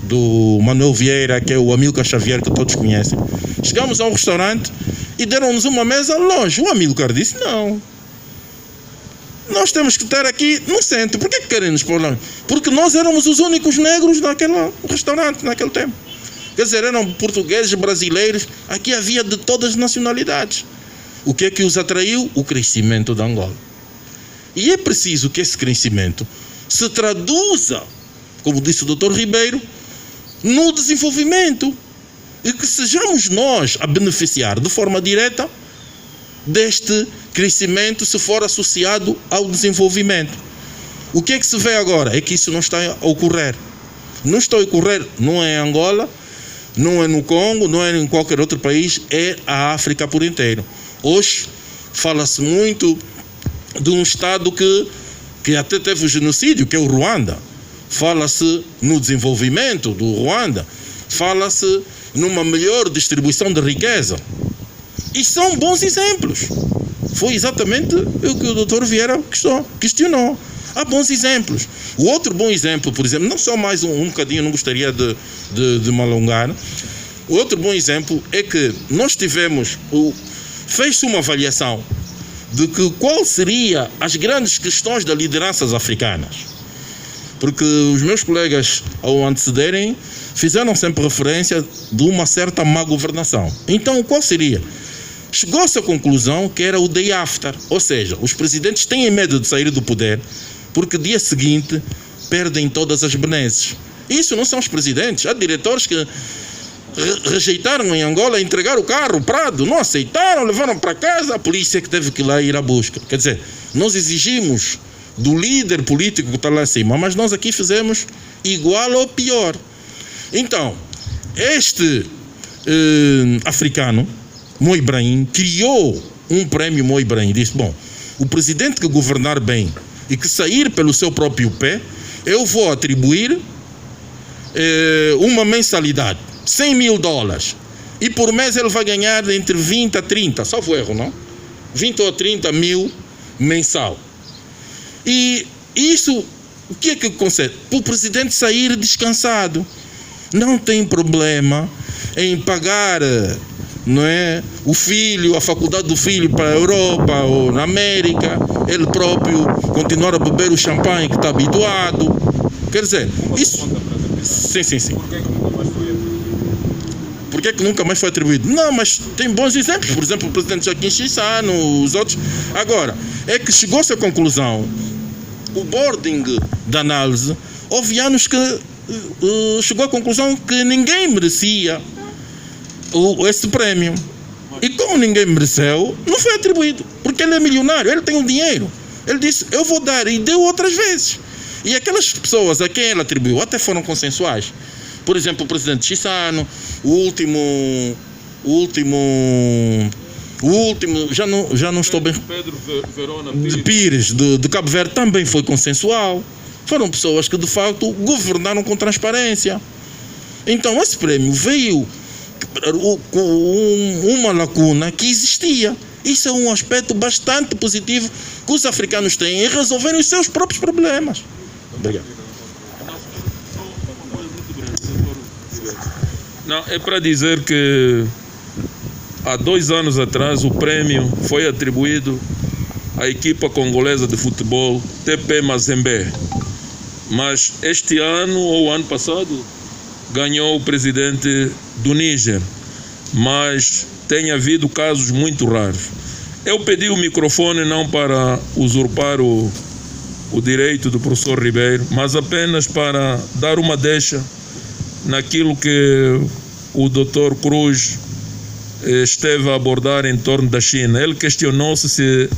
do Manuel Vieira, que é o Amilcar Xavier, que todos conhecem. Chegamos a um restaurante e deram-nos uma mesa longe. O Amilcar disse, não, nós temos que estar aqui no centro. Por que querem nos pôr lá? Porque nós éramos os únicos negros naquele restaurante, naquele tempo. Quer dizer, eram portugueses, brasileiros, aqui havia de todas as nacionalidades. O que é que os atraiu? O crescimento da Angola. E é preciso que esse crescimento se traduza, como disse o Dr. Ribeiro, no desenvolvimento. E que sejamos nós a beneficiar de forma direta deste crescimento se for associado ao desenvolvimento. O que é que se vê agora? É que isso não está a ocorrer. Não está a ocorrer, não é em Angola, não é no Congo, não é em qualquer outro país, é a África por inteiro. Hoje fala-se muito de um Estado que até teve o genocídio, que é o Ruanda. Fala-se no desenvolvimento do Ruanda. Fala-se numa melhor distribuição de riqueza. E são bons exemplos. Foi exatamente o que o Dr. Vieira questionou. Há bons exemplos. O outro bom exemplo, por exemplo, não só mais um bocadinho, não gostaria de me alongar. O outro bom exemplo é que nós fez-se uma avaliação de que qual seria as grandes questões das lideranças africanas. Porque os meus colegas, ao antecederem, fizeram sempre referência de uma certa má governação. Então, qual seria? Chegou-se à conclusão que era o day after, ou seja, os presidentes têm medo de sair do poder porque dia seguinte perdem todas as benesses. Isso não são os presidentes. Há diretores que rejeitaram em Angola entregar o carro, o Prado, não aceitaram, levaram para casa, a polícia que teve que ir lá ir à busca. Quer dizer, nós exigimos do líder político que está lá em cima, mas nós aqui fizemos igual ou pior. Então, este africano, Mo Ibrahim, criou um prémio Mo Ibrahim. Disse, bom, o presidente que governar bem e que sair pelo seu próprio pé, eu vou atribuir uma mensalidade, $100.000. E por mês ele vai ganhar entre 20 a 30, salvo erro, não? 20 ou 30 mil mensal. E isso, o que é que concede? Para o presidente sair descansado. Não tem problema em pagar, não é, o filho, a faculdade do filho para a Europa ou na América, ele próprio continuar a beber o champanhe que está habituado. Quer dizer, isso... Sim. Por que nunca mais foi atribuído? Não, mas tem bons exemplos. Por exemplo, o presidente Joaquim Chissano, os outros. Agora, é que chegou-se à conclusão, o boarding da análise, houve anos que chegou à conclusão que ninguém merecia esse prémio. E como ninguém mereceu, não foi atribuído. Porque ele é milionário, ele tem o dinheiro. Ele disse, eu vou dar, e deu outras vezes. E aquelas pessoas a quem ele atribuiu até foram consensuais. Por exemplo, o presidente Chissano, o último, já não estou bem... Pedro Verona de Pires, de Cabo Verde, também foi consensual. Foram pessoas que, de facto, governaram com transparência. Então, esse prémio veio com uma lacuna que existia. Isso é um aspecto bastante positivo que os africanos têm em resolverem os seus próprios problemas. Obrigado. Não, é para dizer que há 2 anos atrás o prémio foi atribuído à equipa congolesa de futebol TP Mazembe. Mas este ano ou ano passado ganhou o presidente do Níger. Mas tem havido casos muito raros. Eu pedi o microfone não para usurpar o direito do professor Ribeiro, mas apenas para dar uma deixa naquilo que o Dr. Cruz esteve a abordar em torno da China. Ele questionou-se se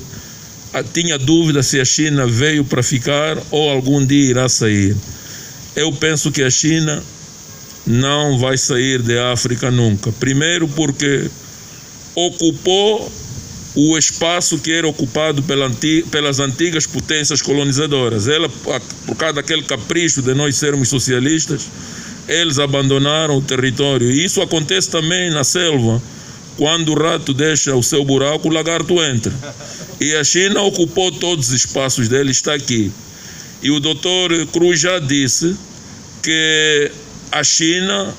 tinha dúvida se a China veio para ficar ou algum dia irá sair. eu penso que a China não vai sair da África nunca. Primeiro porque ocupou o espaço que era ocupado pelas antigas potências colonizadoras. Ela, por causa daquele capricho de nós sermos socialistas, eles abandonaram o território. E isso acontece também na selva. Quando o rato deixa o seu buraco, o lagarto entra. E a China ocupou todos os espaços dele, está aqui. E o Dr. Cruz já disse que a China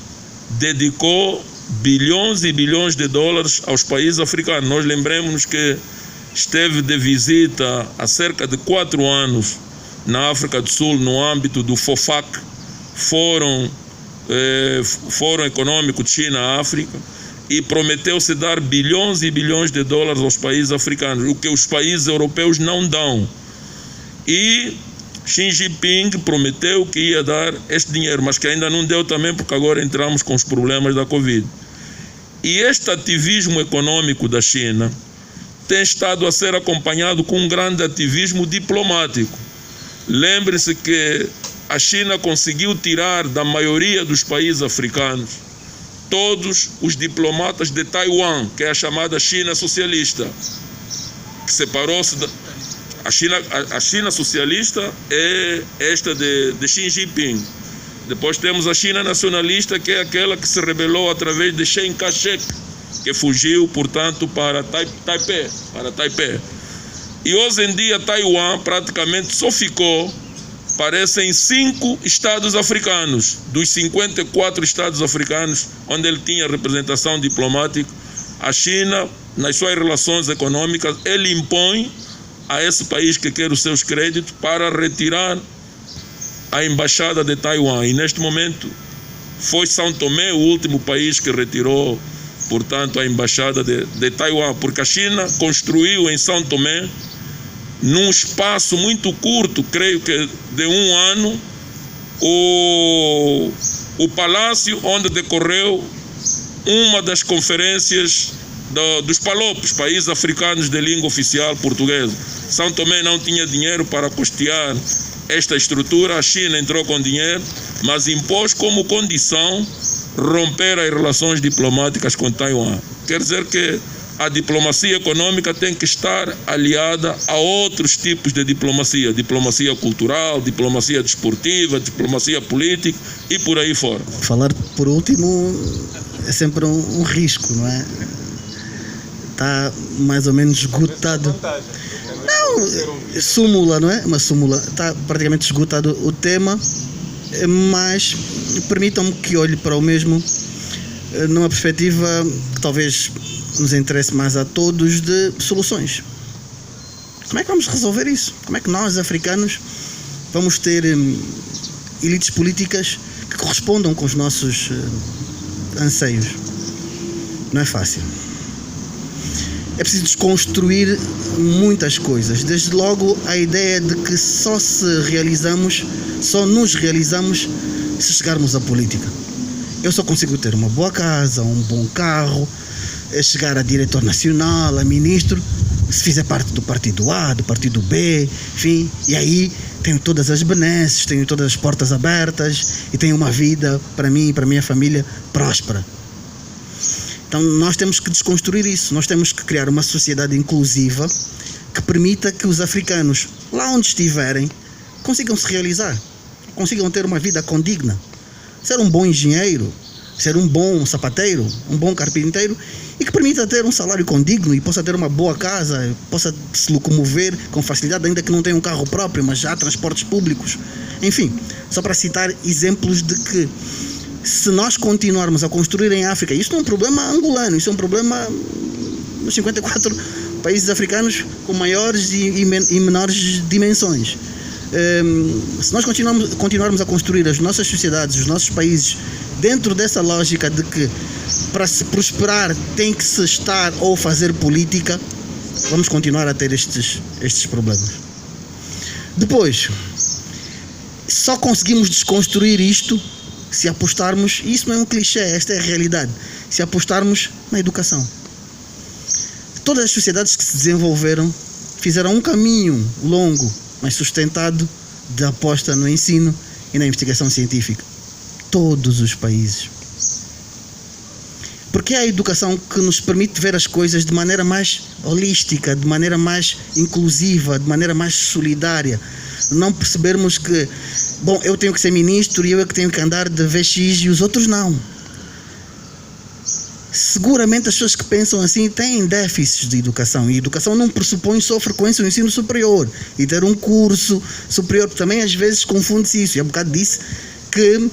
dedicou bilhões e bilhões de dólares aos países africanos. Nós lembremos que esteve de visita há cerca de 4 anos na África do Sul, no âmbito do FOFAC, Fórum Econômico de China-África, e prometeu-se dar bilhões e bilhões de dólares aos países africanos, o que os países europeus não dão. E Xi Jinping prometeu que ia dar este dinheiro, mas que ainda não deu também, porque agora entramos com os problemas da Covid. E este ativismo econômico da China tem estado a ser acompanhado com um grande ativismo diplomático. Lembre-se que a China conseguiu tirar da maioria dos países africanos todos os diplomatas de Taiwan, que é a chamada China socialista, que separou-se da... A China socialista é esta de Xi Jinping. Depois temos a China nacionalista, que é aquela que se rebelou através de Chiang Kai-shek, que fugiu, portanto, para Taipei. E hoje em dia Taiwan praticamente só ficou, parecem 5 estados africanos. Dos 54 estados africanos onde ele tinha representação diplomática, a China, nas suas relações econômicas, ele impõe a esse país que quer os seus créditos para retirar a embaixada de Taiwan. E neste momento foi São Tomé o último país que retirou, portanto, a embaixada de Taiwan, porque a China construiu em São Tomé, num espaço muito curto, creio que de 1 ano, o palácio onde decorreu uma das conferências dos PALOPs, países africanos de língua oficial portuguesa. São Tomé não tinha dinheiro para custear esta estrutura, a China entrou com dinheiro, mas impôs como condição romper as relações diplomáticas com Taiwan. Quer dizer que a diplomacia econômica tem que estar aliada a outros tipos de diplomacia, diplomacia cultural, diplomacia desportiva, diplomacia política e por aí fora. Falar por último é sempre um risco, não é? Está mais ou menos esgotado. Não, súmula, não é? Uma súmula. Está praticamente esgotado o tema, mas permitam-me que olhe para o mesmo numa perspectiva que talvez nos interesse mais a todos, de soluções. Como é que vamos resolver isso? Como é que nós, africanos, vamos ter elites políticas que correspondam com os nossos anseios? Não é fácil. É preciso desconstruir muitas coisas. Desde logo a ideia de que só nos realizamos se chegarmos à política. Eu só consigo ter uma boa casa, um bom carro, chegar a diretor nacional, a ministro, se fizer parte do partido A, do partido B, enfim, e aí tenho todas as benesses, tenho todas as portas abertas e tenho uma vida para mim e para a minha família próspera. Então nós temos que desconstruir isso, nós temos que criar uma sociedade inclusiva que permita que os africanos, lá onde estiverem, consigam se realizar, consigam ter uma vida condigna, ser um bom engenheiro, ser um bom sapateiro, um bom carpinteiro, e que permita ter um salário condigno e possa ter uma boa casa, possa se locomover com facilidade, ainda que não tenha um carro próprio, mas já há transportes públicos. Enfim, só para citar exemplos de que se nós continuarmos a construir em África, isto não é um problema angolano, isso é um problema nos 54 países africanos com maiores e menores dimensões. Se nós continuarmos a construir as nossas sociedades, os nossos países, dentro dessa lógica de que para se prosperar tem que se estar ou fazer política, vamos continuar a ter estes problemas. Depois, só conseguimos desconstruir isto se apostarmos, e isso não é um clichê, esta é a realidade, se apostarmos na educação. Todas as sociedades que se desenvolveram fizeram um caminho longo, mas sustentado, de aposta no ensino e na investigação científica. Todos os países. Porque é a educação que nos permite ver as coisas de maneira mais holística, de maneira mais inclusiva, de maneira mais solidária. Não percebermos que, bom, eu tenho que ser ministro e eu é que tenho que andar de VX e os outros não. Seguramente as pessoas que pensam assim têm déficits de educação. E educação não pressupõe só frequência no ensino superior e ter um curso superior. Também às vezes confunde-se isso. E há um bocado disse que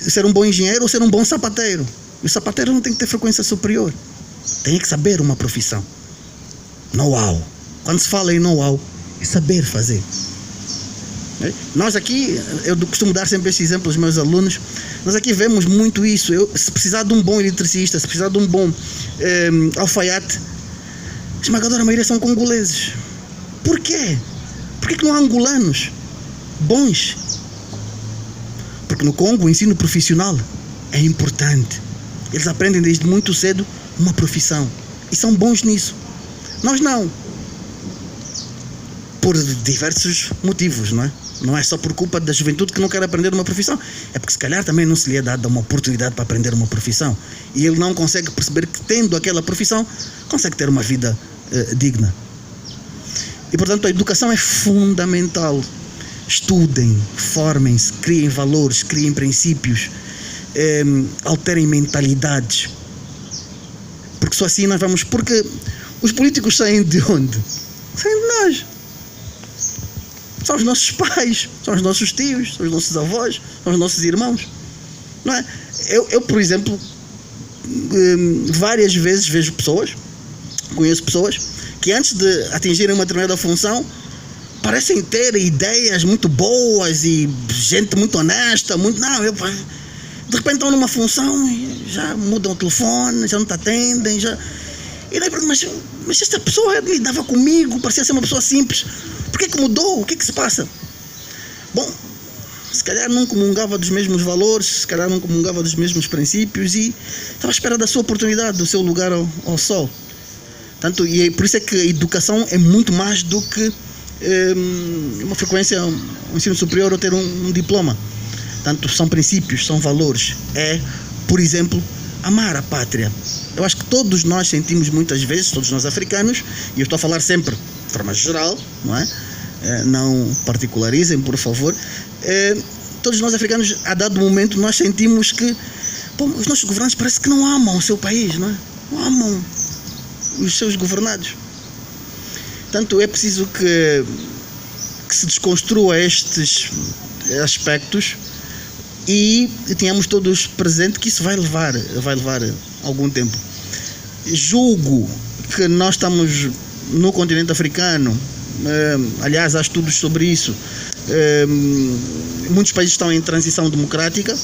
ser um bom engenheiro ou ser um bom sapateiro. E o sapateiro não tem que ter frequência superior. Tem que saber uma profissão. Know-how. Quando se fala em know-how, é saber fazer. Nós aqui, eu costumo dar sempre esse exemplo aos meus alunos, nós aqui vemos muito isso. Se precisar de um bom eletricista, se precisar de um bom alfaiate, a esmagadora maioria são congoleses. Por quê? Por que não há angolanos bons? Porque no Congo o ensino profissional é importante. Eles aprendem desde muito cedo uma profissão e são bons nisso. Nós não. Por diversos motivos, não é? Não é só por culpa da juventude que não quer aprender uma profissão. É porque se calhar também não se lhe é dada uma oportunidade para aprender uma profissão. E ele não consegue perceber que tendo aquela profissão, consegue ter uma vida digna. E portanto a educação é fundamental. Estudem, formem-se, criem valores, criem princípios, alterem mentalidades. Porque só assim nós vamos... Porque os políticos saem de onde? Saem de nós. São os nossos pais, são os nossos tios, são os nossos avós, são os nossos irmãos. Não é? Eu, por exemplo, várias vezes vejo pessoas, conheço pessoas, que antes de atingirem uma determinada função, parecem ter ideias muito boas e gente muito honesta, muito... Não, de repente estão numa função e já mudam o telefone, já não te atendem, já... E daí, mas esta pessoa lidava comigo, parecia ser uma pessoa simples. Por que mudou? O que se passa? Bom, se calhar não comungava dos mesmos valores, se calhar não comungava dos mesmos princípios e estava à espera da sua oportunidade, do seu lugar ao sol. Tanto, e por isso é que a educação é muito mais do que uma frequência, um ensino superior ou ter um diploma. Tanto são princípios, são valores. É, por exemplo, amar a pátria. Eu acho que todos nós sentimos muitas vezes, todos nós africanos, e eu estou a falar sempre de forma geral, não é? Não particularizem, por favor. Todos nós africanos, a dado momento, nós sentimos que os nossos governantes parece que não amam o seu país, não é? Não amam os seus governados. Portanto, é preciso que se desconstrua estes aspectos e tenhamos todos presente que isso vai levar algum tempo. Julgo que nós estamos no continente africano, aliás há estudos sobre isso, muitos países estão em transição democrática,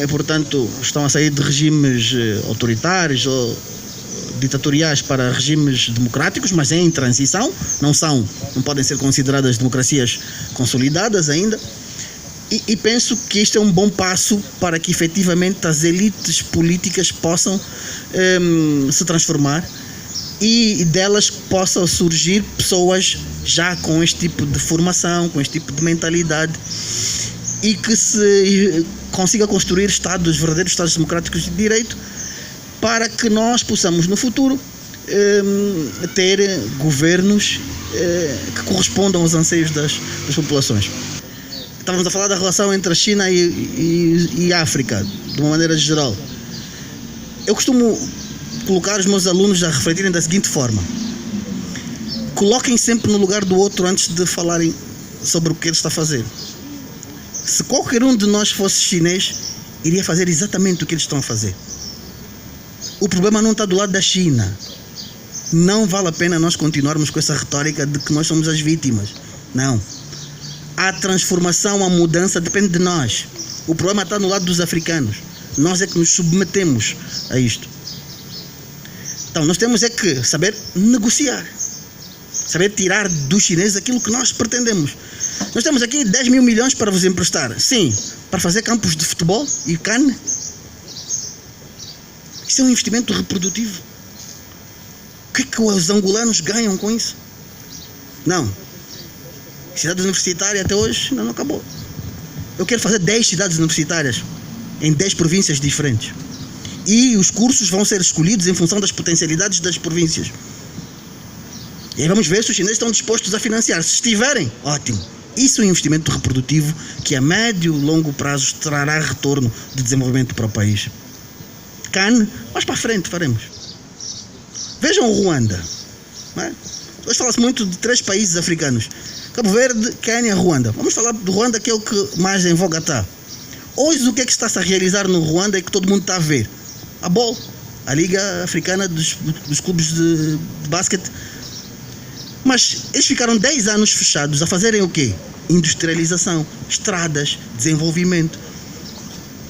portanto estão a sair de regimes autoritários ou ditatoriais para regimes democráticos, mas em transição, não podem ser consideradas democracias consolidadas ainda. E penso que isto é um bom passo para que efetivamente as elites políticas possam se transformar e delas possam surgir pessoas já com este tipo de formação, com este tipo de mentalidade e que se consiga construir verdadeiros Estados democráticos de direito para que nós possamos no futuro ter governos que correspondam aos anseios das populações. Estávamos a falar da relação entre a China e a África, de uma maneira geral. Eu costumo colocar os meus alunos a refletirem da seguinte forma: coloquem sempre no lugar do outro antes de falarem sobre o que ele está a fazer. Se qualquer um de nós fosse chinês, iria fazer exatamente o que eles estão a fazer. O problema não está do lado da China. Não vale a pena nós continuarmos com essa retórica de que nós somos as vítimas. Não. A transformação, a mudança depende de nós. O problema está no lado dos africanos. Nós é que nos submetemos a isto. Então nós temos é que saber negociar, saber tirar dos chineses aquilo que nós pretendemos. Nós temos aqui 10 mil milhões para vos emprestar. Sim, para fazer campos de futebol e carne. Isso é um investimento reprodutivo. O que é que os angolanos ganham com isso? Não. Cidade universitária até hoje ainda não acabou. Eu quero fazer 10 cidades universitárias em 10 províncias diferentes. E os cursos vão ser escolhidos em função das potencialidades das províncias. E aí vamos ver se os chineses estão dispostos a financiar. Se estiverem, ótimo. Isso é um investimento reprodutivo que a médio e longo prazo trará retorno de desenvolvimento para o país. CAN, mais para a frente faremos. Vejam o Ruanda. Não é? Hoje fala-se muito de 3 países africanos: Cabo Verde, Quênia, Ruanda. Vamos falar do Ruanda, que é o que mais em voga está. Hoje o que é que está-se a realizar no Ruanda é que todo mundo está a ver? A BOL, a Liga Africana dos Clubes de Basquete. Mas eles ficaram 10 anos fechados a fazerem o quê? Industrialização, estradas, desenvolvimento.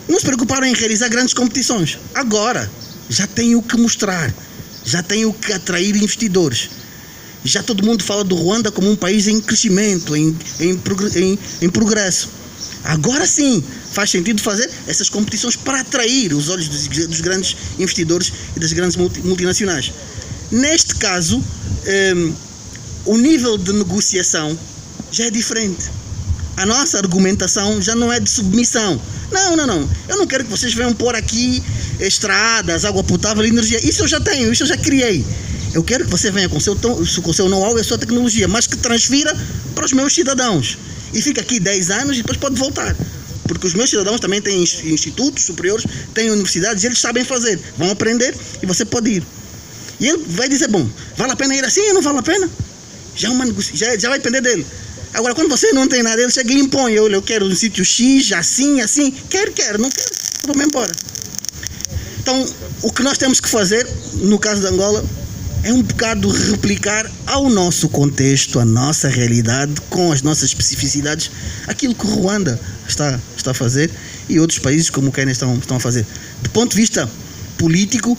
Não se preocuparam em realizar grandes competições. Agora, já têm o que mostrar, já têm o que atrair investidores. Já todo mundo fala do Ruanda como um país em crescimento, em progresso. Agora sim, faz sentido fazer essas competições para atrair os olhos dos grandes investidores e das grandes multinacionais. Neste caso, o nível de negociação já é diferente. A nossa argumentação já não é de submissão. Não. Eu não quero que vocês venham pôr aqui estradas, água potável, energia. Isso eu já tenho, isso eu já criei. Eu quero que você venha com o seu know-how e a sua tecnologia, mas que transfira para os meus cidadãos. E fica aqui 10 anos e depois pode voltar. Porque os meus cidadãos também têm institutos superiores, têm universidades, e eles sabem fazer. Vão aprender e você pode ir. E ele vai dizer, bom, vale a pena ir assim ou não vale a pena? Já vai depender dele. Agora, quando você não tem nada, ele chega e impõe. Eu quero um sítio X, assim. Quero, não quero, vou-me embora. Então, o que nós temos que fazer, no caso de Angola, é um bocado replicar ao nosso contexto, à nossa realidade, com as nossas especificidades, aquilo que o Ruanda está a fazer e outros países como o Quênia estão a fazer. Do ponto de vista político,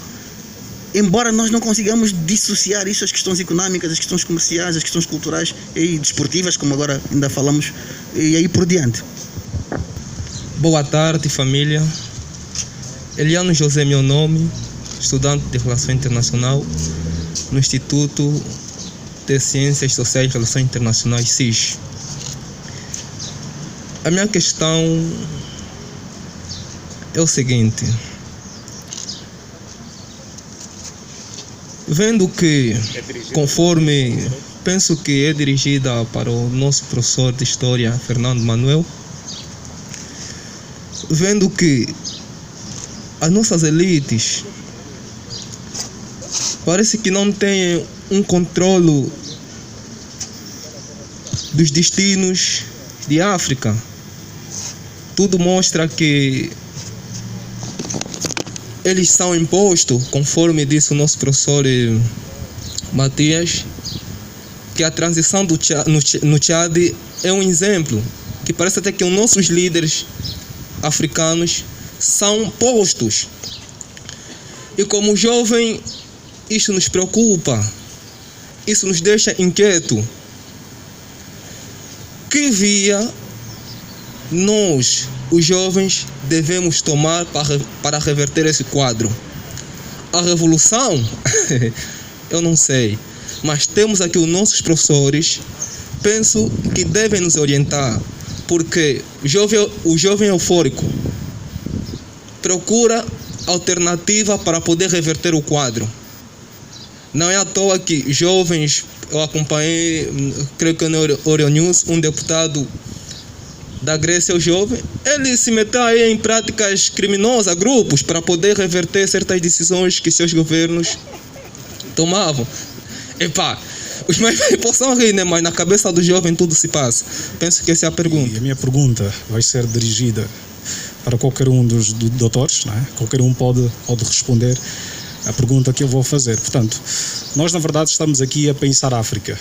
embora nós não consigamos dissociar isso às questões económicas, às questões comerciais, às questões culturais e desportivas, como agora ainda falamos, e aí por diante. Boa tarde, família. Eliano José é meu nome, estudante de Relação Internacional no Instituto de Ciências Sociais e Relações Internacionais, CIS. A minha questão é o seguinte: vendo que, conforme penso que é dirigida para o nosso professor de História, Fernando Manuel, vendo que as nossas elites parece que não têm um controle dos destinos de África. Tudo mostra que eles são impostos, conforme disse o nosso professor Matias, que a transição no Tchad é um exemplo, que parece até que os nossos líderes africanos são postos. E como jovem, isso nos preocupa, isso nos deixa inquieto. Que via nós, os jovens, devemos tomar para reverter esse quadro? A revolução? Eu não sei. Mas temos aqui os nossos professores, penso que devem nos orientar, porque o jovem eufórico procura alternativa para poder reverter o quadro. Não é à toa que jovens, eu acompanhei, creio que no Euronews, um deputado da Grécia, o jovem, ele se meteu aí em práticas criminosas, grupos, para poder reverter certas decisões que seus governos tomavam. Epá, os mais velhos possam rir, né? Mas na cabeça do jovem tudo se passa. Penso que essa é a pergunta. E a minha pergunta vai ser dirigida para qualquer um dos doutores, não é? Qualquer um pode responder a pergunta que eu vou fazer. Portanto, nós na verdade estamos aqui a pensar a África,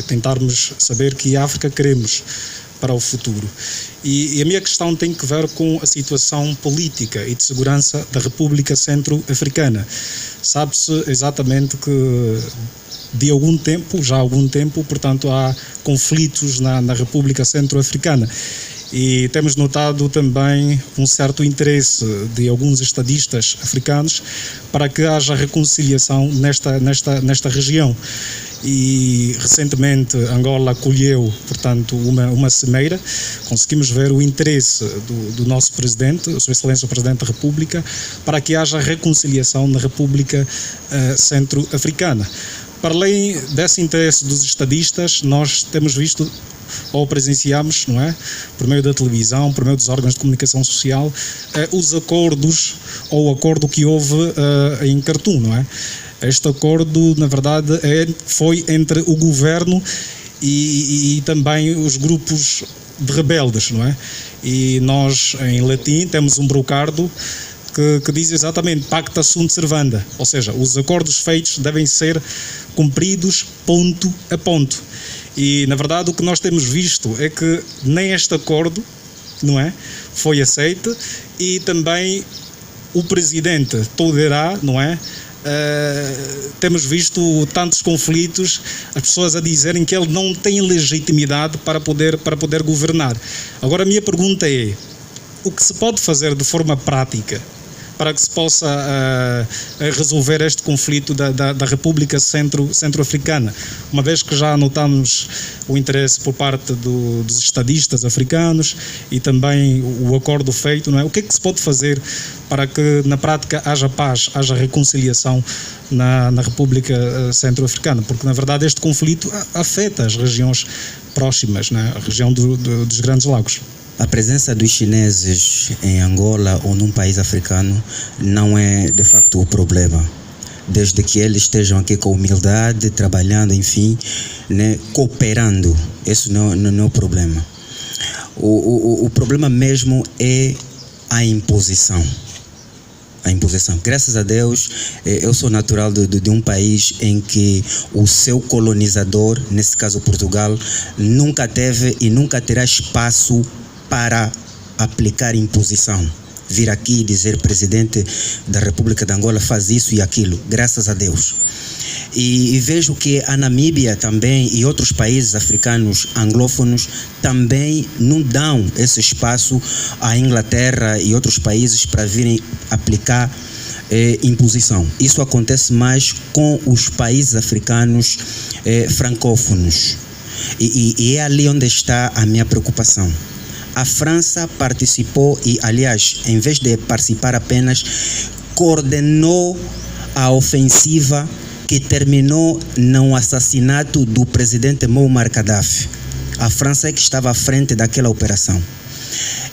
tentarmos saber que África queremos para o futuro. E a minha questão tem que ver com a situação política e de segurança da República Centro-Africana. Sabe-se exatamente que já há algum tempo, portanto, há conflitos na República Centro-Africana. E temos notado também um certo interesse de alguns estadistas africanos para que haja reconciliação nesta região. e recentemente Angola colheu, portanto, uma semeira. Conseguimos ver o interesse do nosso presidente, Sua Excelência o Presidente da República, para que haja reconciliação na República Centro-Africana. Para além desse interesse dos estadistas, nós temos visto ou presenciamos, não é, por meio da televisão, por meio dos órgãos de comunicação social, os acordos ou o acordo que houve em Khartoum, não é? Este acordo, na verdade, foi entre o governo e também os grupos de rebeldes, não é? E nós, em latim, temos um brocardo que diz exatamente pacta sunt servanda, ou seja, os acordos feitos devem ser cumpridos ponto a ponto. E, na verdade, o que nós temos visto é que nem este acordo, não é, foi aceito, e também o presidente tolerará, não é? Temos visto tantos conflitos, as pessoas a dizerem que ele não tem legitimidade para poder governar. Agora, a minha pergunta é: o que se pode fazer de forma prática para que se possa resolver este conflito da República Centro-Africana, uma vez que já notamos o interesse por parte dos estadistas africanos e também o acordo feito, não é? O que é que se pode fazer para que na prática haja paz, haja reconciliação na República Centro-Africana? Porque na verdade este conflito afeta as regiões próximas, não é? A região dos Grandes Lagos. A presença dos chineses em Angola ou num país africano não é de facto o problema, desde que eles estejam aqui com humildade, trabalhando, enfim, né, cooperando. Esse não é o problema. O problema mesmo é a imposição. A imposição. Graças a Deus, eu sou natural de um país em que o seu colonizador, nesse caso Portugal, nunca teve e nunca terá espaço para aplicar imposição. Vir aqui e dizer presidente da República de Angola faz isso e aquilo, graças a Deus. E vejo que a Namíbia também e outros países africanos anglófonos também não dão esse espaço à Inglaterra e outros países para virem aplicar imposição. Isso acontece mais com os países africanos francófonos. E é ali onde está a minha preocupação. A França participou e, aliás, em vez de participar apenas, coordenou a ofensiva que terminou no assassinato do presidente Muammar Gaddafi. A França é que estava à frente daquela operação.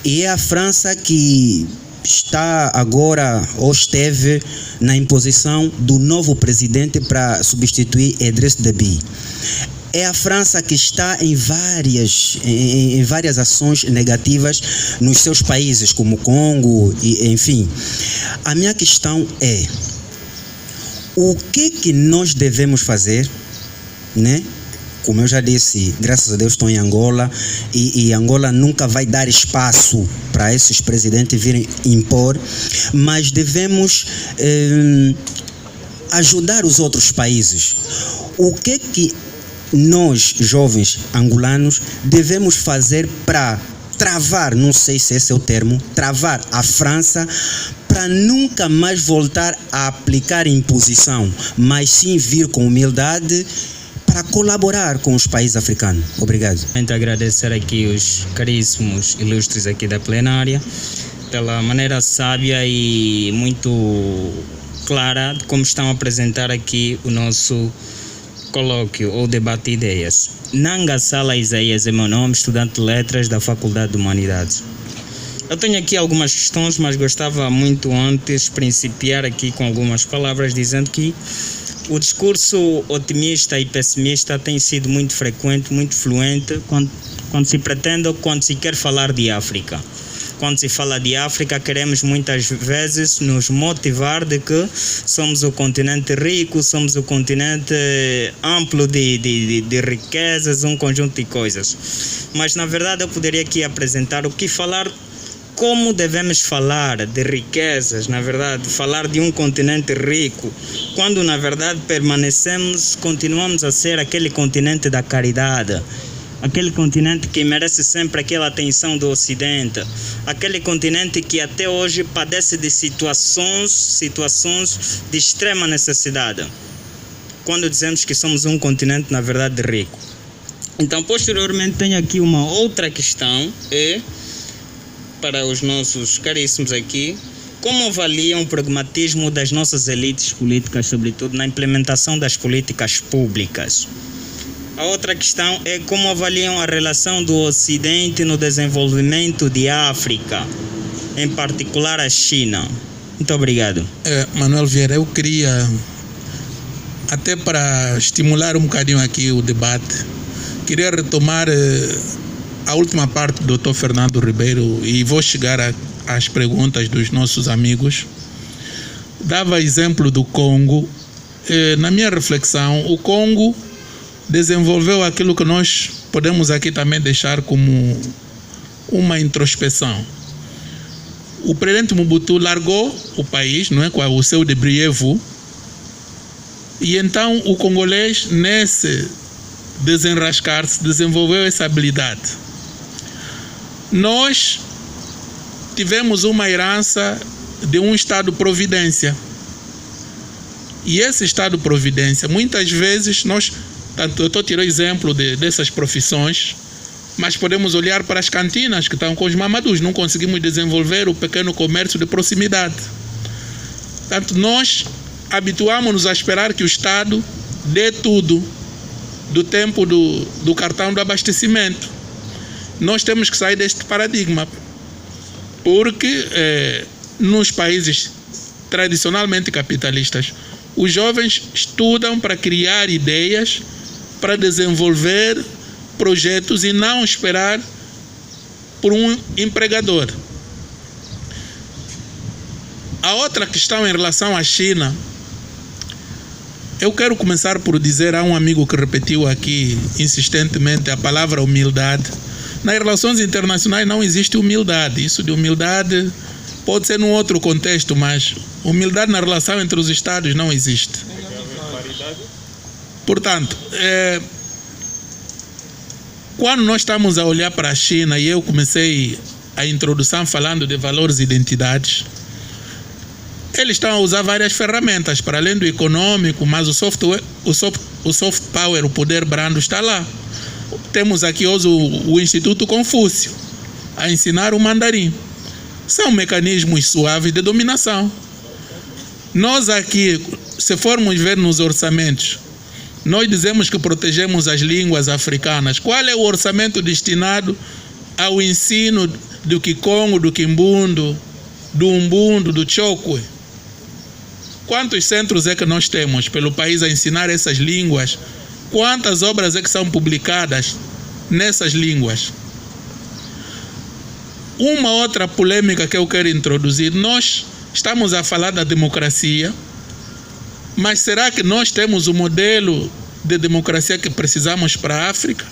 E é a França que está agora, ou esteve, na imposição do novo presidente para substituir Idriss Déby. É a França que está em várias ações negativas nos seus países, como Congo, e, enfim. A minha questão é: o que nós devemos fazer, né? Como eu já disse, graças a Deus estou em Angola e Angola nunca vai dar espaço para esses presidentes virem impor, mas devemos ajudar os outros países. O que nós, jovens angolanos, devemos fazer para travar, não sei se esse é o termo, travar a França para nunca mais voltar a aplicar imposição, mas sim vir com humildade para colaborar com os países africanos. Obrigado. Muito agradecer aqui os caríssimos ilustres aqui da plenária pela maneira sábia e muito clara de como estão a apresentar aqui o nosso colóquio ou debate de ideias. Nanga Sala Isaías é meu nome, estudante de letras da Faculdade de Humanidades. Eu tenho aqui algumas questões, mas gostava muito antes de principiar aqui com algumas palavras, dizendo que o discurso otimista e pessimista tem sido muito frequente, muito fluente quando se pretende ou quando se quer falar de África. Quando se fala de África, queremos muitas vezes nos motivar de que somos o continente rico, somos o continente amplo de riquezas, um conjunto de coisas. Mas, na verdade, eu poderia aqui apresentar o que falar, como devemos falar de riquezas, na verdade, falar de um continente rico, quando, na verdade, continuamos a ser aquele continente da caridade, aquele continente que merece sempre aquela atenção do Ocidente, aquele continente que até hoje padece de situações de extrema necessidade. quando dizemos que somos um continente, na verdade, rico. Então, posteriormente, tenho aqui uma outra questão, para os nossos caríssimos aqui: como avaliam o pragmatismo das nossas elites políticas, sobretudo na implementação das políticas públicas? A outra questão é como avaliam a relação do Ocidente no desenvolvimento de África, em particular a China. Muito obrigado. Manuel Vieira, eu queria, até para estimular um bocadinho aqui o debate, queria retomar a última parte do Dr. Fernando Ribeiro e vou chegar às perguntas dos nossos amigos. Dava exemplo do Congo. Na minha reflexão, o Congo desenvolveu aquilo que nós podemos aqui também deixar como uma introspeção. O presidente Mobutu largou o país, não é, com o seu debrievo, e então o congolês, nesse desenrascar-se, desenvolveu essa habilidade. Nós tivemos uma herança de um Estado-providência. E esse Estado-providência, muitas vezes, eu estou tirando exemplo dessas profissões, mas podemos olhar para as cantinas que estão com os mamadus. Não conseguimos desenvolver o pequeno comércio de proximidade. Portanto, nós habituamos-nos a esperar que o Estado dê tudo, do tempo do cartão do abastecimento. Nós temos que sair deste paradigma, porque nos países tradicionalmente capitalistas, os jovens estudam para criar ideias, para desenvolver projetos e não esperar por um empregador. A outra questão em relação à China, eu quero começar por dizer a um amigo que repetiu aqui insistentemente a palavra humildade. Nas relações internacionais não existe humildade. Isso de humildade pode ser num outro contexto, mas humildade na relação entre os Estados não existe. Portanto, quando nós estamos a olhar para a China, e eu comecei a introdução falando de valores e identidades, eles estão a usar várias ferramentas, para além do econômico, mas o soft power, o poder brando está lá. Temos aqui hoje o Instituto Confúcio, a ensinar o mandarim. São mecanismos suaves de dominação. Nós aqui, se formos ver nos orçamentos, nós dizemos que protegemos as línguas africanas. Qual é o orçamento destinado ao ensino do Kikongo, do Kimbundo, do Umbundo, do Chokwe? Quantos centros é que nós temos pelo país a ensinar essas línguas? Quantas obras é que são publicadas nessas línguas? Uma outra polêmica que eu quero introduzir: nós estamos a falar da democracia, mas será que nós temos o modelo de democracia que precisamos para a África?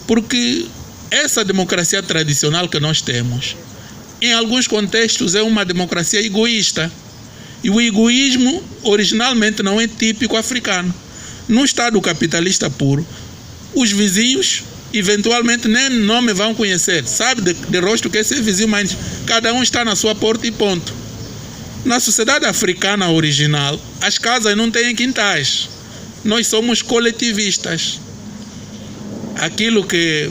Porque essa democracia tradicional que nós temos, em alguns contextos, é uma democracia egoísta. E o egoísmo originalmente não é típico africano. No Estado capitalista puro, os vizinhos eventualmente nem nome vão conhecer. Sabe de rosto que esse é vizinho, mas cada um está na sua porta e ponto. Na sociedade africana original, as casas não têm quintais. Nós somos coletivistas. Aquilo que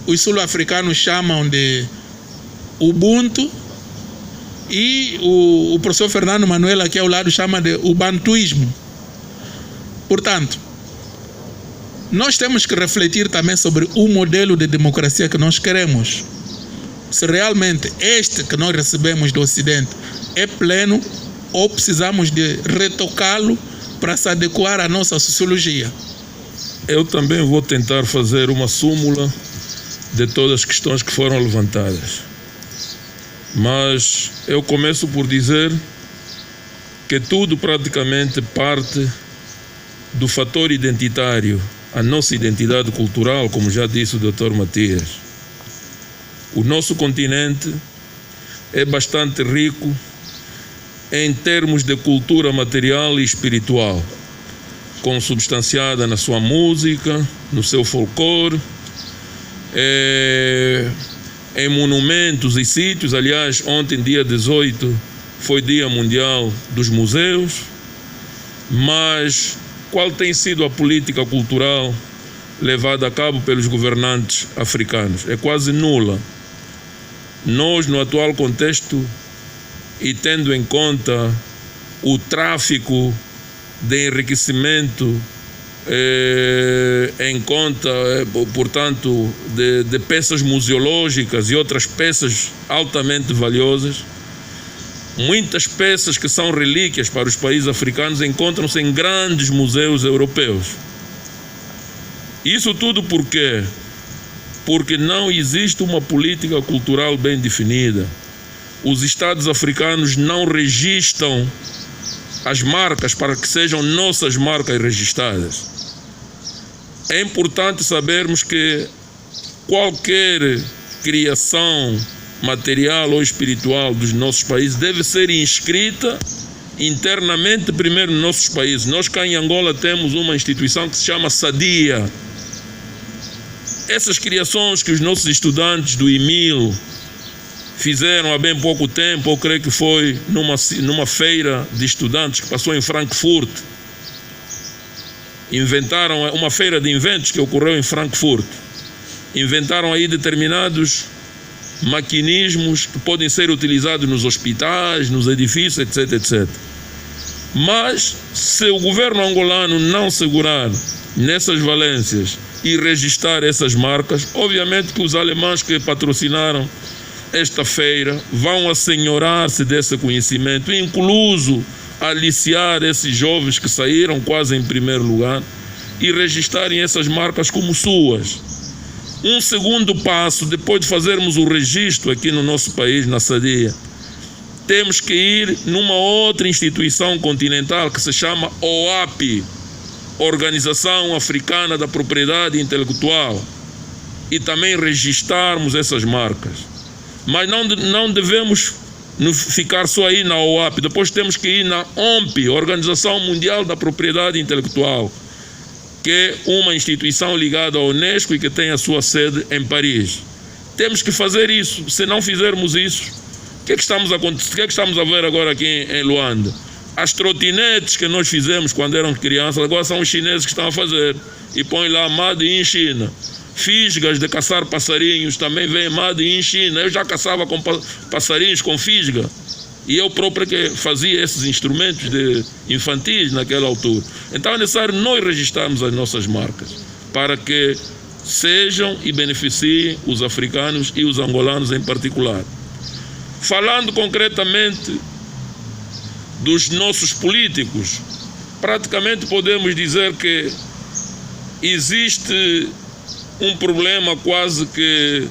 os sul-africanos chamam de Ubuntu, e o professor Fernando Manuel aqui ao lado chama de ubantuísmo. Portanto, nós temos que refletir também sobre o modelo de democracia que nós queremos. Se realmente este que nós recebemos do Ocidente é pleno, ou precisamos de retocá-lo para se adequar à nossa sociologia. Eu também vou tentar fazer uma súmula de todas as questões que foram levantadas. Mas eu começo por dizer que tudo praticamente parte do fator identitário, a nossa identidade cultural, como já disse o Dr. Matias. O nosso continente é bastante rico em termos de cultura material e espiritual, consubstanciada na sua música, no seu folclore, em monumentos e sítios. Aliás, ontem, dia 18, foi Dia Mundial dos Museus, mas qual tem sido a política cultural levada a cabo pelos governantes africanos? É quase nula. Nós, no atual contexto, e tendo em conta o tráfico de enriquecimento, em conta, portanto, de peças museológicas e outras peças altamente valiosas, muitas peças que são relíquias para os países africanos encontram-se em grandes museus europeus. Isso tudo por quê? Porque não existe uma política cultural bem definida. Os Estados africanos não registram as marcas para que sejam nossas marcas registradas. É importante sabermos que qualquer criação material ou espiritual dos nossos países deve ser inscrita internamente primeiro nos nossos países. Nós cá em Angola temos uma instituição que se chama SADIA. Essas criações que os nossos estudantes do IMIL fizeram há bem pouco tempo, eu creio que foi numa feira de estudantes que passou em Frankfurt, inventaram uma feira de inventos que ocorreu em Frankfurt, inventaram aí determinados maquinismos que podem ser utilizados nos hospitais, nos edifícios, etc, etc. Mas se o governo angolano não segurar nessas valências e registrar essas marcas, obviamente que os alemães que patrocinaram esta feira vão assenhorar-se desse conhecimento, incluso aliciar esses jovens que saíram quase em primeiro lugar e registrarem essas marcas como suas. Um segundo passo, depois de fazermos o registro aqui no nosso país, na SADIA, temos que ir numa outra instituição continental que se chama OAPI, Organização Africana da Propriedade Intelectual, e também registrarmos essas marcas. Mas não devemos ficar só aí na OAPI, depois temos que ir na OMPI, Organização Mundial da Propriedade Intelectual, que é uma instituição ligada à Unesco e que tem a sua sede em Paris. Temos que fazer isso. Se não fizermos isso, o que é que estamos a ver agora aqui em Luanda? As trotinetes que nós fizemos quando éramos crianças, agora são os chineses que estão a fazer. E põem lá Made in China. Fisgas de caçar passarinhos também vem Made in China. Eu já caçava com passarinhos com fisga. E eu próprio que fazia esses instrumentos infantis naquela altura. Então é necessário nós registrarmos as nossas marcas para que sejam e beneficiem os africanos e os angolanos em particular. Falando concretamente dos nossos políticos, praticamente podemos dizer que existe um problema quase que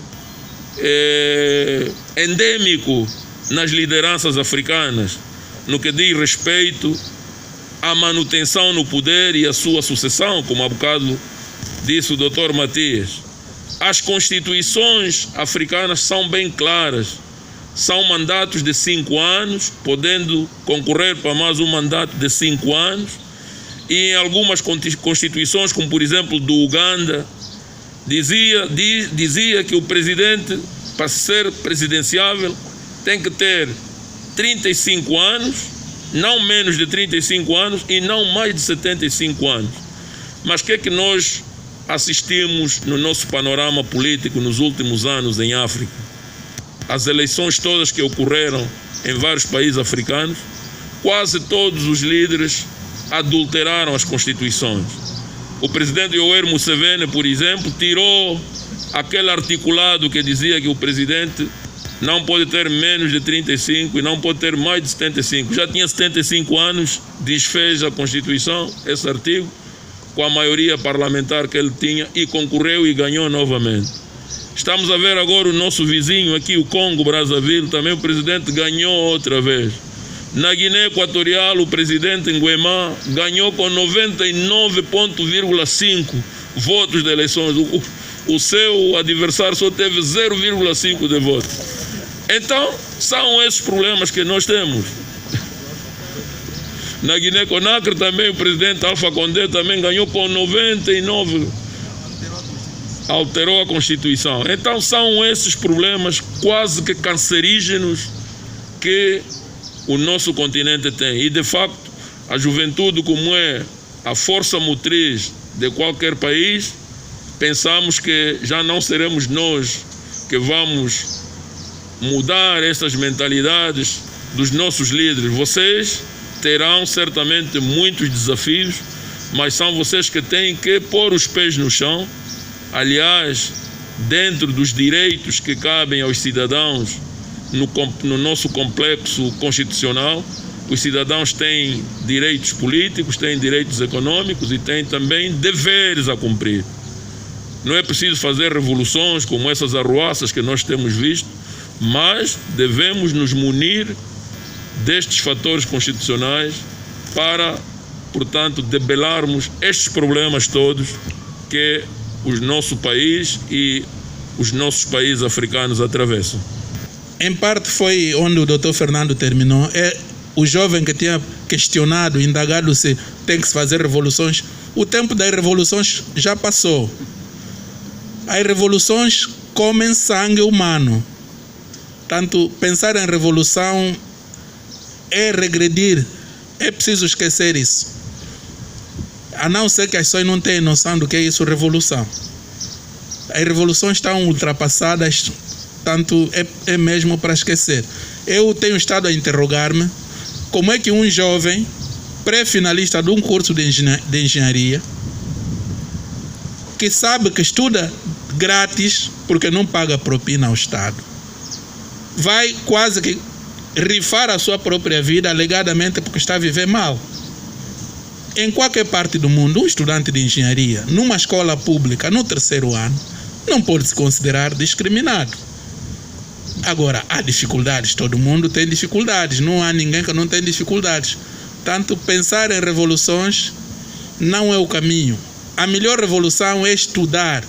endêmico nas lideranças africanas, no que diz respeito à manutenção no poder e à sua sucessão, como há bocado disse o Dr. Matias. As constituições africanas são bem claras, são mandatos de 5 anos, podendo concorrer para mais um mandato de 5 anos, e em algumas constituições, como por exemplo do Uganda, dizia que o presidente, para ser presidenciável, tem que ter 35 anos, não menos de 35 anos e não mais de 75 anos. Mas o que é que nós assistimos no nosso panorama político nos últimos anos em África? As eleições todas que ocorreram em vários países africanos, quase todos os líderes adulteraram as constituições. O presidente Yoweri Museveni, por exemplo, tirou aquele articulado que dizia que o presidente não pode ter menos de 35 e não pode ter mais de 75. Já tinha 75 anos, desfez a Constituição, esse artigo, com a maioria parlamentar que ele tinha, e concorreu e ganhou novamente. Estamos a ver agora o nosso vizinho aqui, o Congo Brazzaville, também o presidente ganhou outra vez. Na Guiné Equatorial, o presidente Nguema ganhou com 99,5 votos de eleições. O seu adversário só teve 0,5 de votos. Então, são esses problemas que nós temos. Na Guiné-Conakry também o presidente Alpha Condé também ganhou com 99. Alterou a Constituição. Então, são esses problemas quase que cancerígenos que o nosso continente tem. E, de facto, a juventude, como é a força motriz de qualquer país, pensamos que já não seremos nós que vamos mudar essas mentalidades dos nossos líderes. Vocês terão certamente muitos desafios, mas são vocês que têm que pôr os pés no chão. Aliás, dentro dos direitos que cabem aos cidadãos no nosso complexo constitucional, os cidadãos têm direitos políticos, têm direitos econômicos e têm também deveres a cumprir. Não é preciso fazer revoluções como essas arruaças que nós temos visto, mas devemos nos munir destes fatores constitucionais para, portanto, debelarmos estes problemas todos que o nosso país e os nossos países africanos atravessam. Em parte foi onde o Dr. Fernando terminou. É o jovem que tinha questionado, indagado se tem que se fazer revoluções. O tempo das revoluções já passou. As revoluções comem sangue humano. Tanto pensar em revolução é regredir. É preciso esquecer isso. A não ser que as pessoas não tenham noção do que é isso, revolução. As revoluções estão ultrapassadas, tanto é mesmo para esquecer. Eu tenho estado a interrogar-me como é que um jovem pré-finalista de um curso de engenharia, que sabe que estuda grátis porque não paga propina ao Estado, vai quase que rifar a sua própria vida alegadamente porque está a viver mal. Em qualquer parte do mundo, um estudante de engenharia, numa escola pública, no 3º ano, não pode se considerar discriminado. Agora, há dificuldades, todo mundo tem dificuldades, não há ninguém que não tem dificuldades. Tanto pensar em revoluções não é o caminho. A melhor revolução é estudar.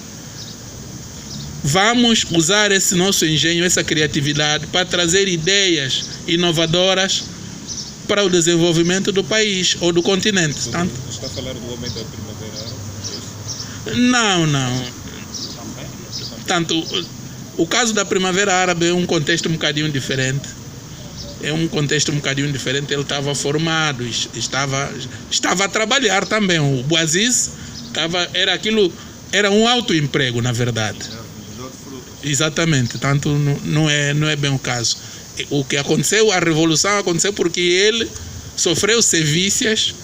Vamos usar esse nosso engenho, essa criatividade para trazer ideias inovadoras para o desenvolvimento do país ou do continente. Tanto... Está a falar do homem da primavera árabe? Não. Tanto, o caso da Primavera Árabe é um contexto um bocadinho diferente. Ele estava formado, estava a trabalhar também. O Bouaziz era um autoemprego, na verdade. Exatamente, tanto não é bem o caso. O que aconteceu, a revolução aconteceu porque ele sofreu sevícias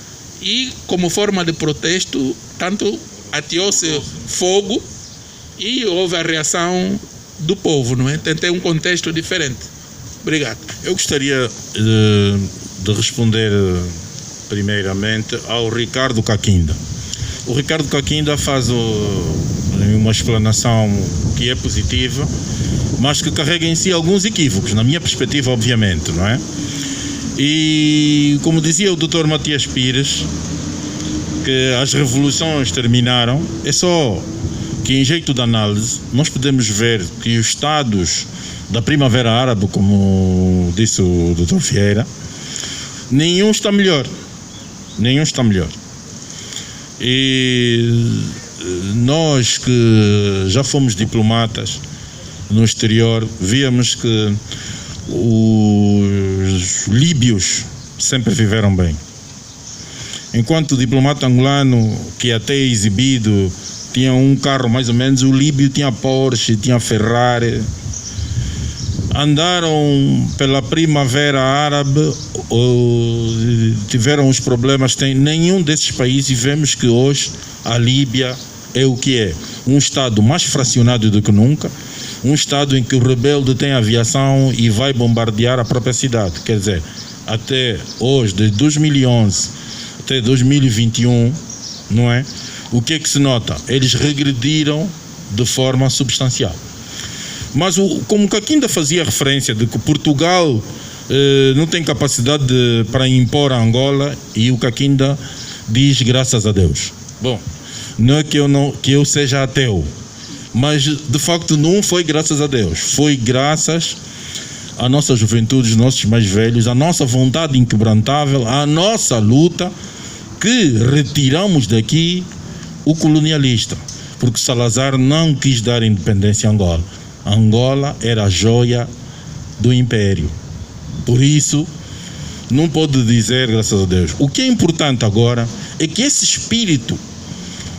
e, como forma de protesto, tanto ateou-se fogo e houve a reação do povo, não é? Tem um contexto diferente. Obrigado. Eu gostaria de responder primeiramente ao Ricardo Kakinda. O Ricardo Kakinda faz uma explanação que é positiva, mas que carrega em si alguns equívocos, na minha perspectiva, obviamente, não é? E, como dizia o Dr. Matias Pires, que as revoluções terminaram, é só que, em jeito de análise, nós podemos ver que os estados da Primavera Árabe, como disse o Dr. Vieira, nenhum está melhor. E nós que já fomos diplomatas no exterior, víamos que os líbios sempre viveram bem. Enquanto o diplomata angolano, que até é exibido, tinha um carro mais ou menos, o líbio tinha Porsche, tinha Ferrari. Andaram pela Primavera Árabe, tiveram os problemas. Nenhum desses países, vemos que hoje a Líbia é o que é. Um Estado mais fracionado do que nunca, um Estado em que o rebelde tem aviação e vai bombardear a própria cidade. Quer dizer, até hoje, de 2011 até 2021, não é? O que é que se nota? Eles regrediram de forma substancial. Mas como Kakinda fazia referência de que Portugal não tem capacidade para impor a Angola, e o Kakinda diz graças a Deus. Bom, não é que eu seja ateu, mas de facto não foi graças a Deus, foi graças à nossa juventude, os nossos mais velhos, à nossa vontade inquebrantável, à nossa luta, que retiramos daqui o colonialista, porque Salazar não quis dar independência a Angola. Angola era a joia do império. Por isso, não pode dizer graças a Deus. O que é importante agora é que esse espírito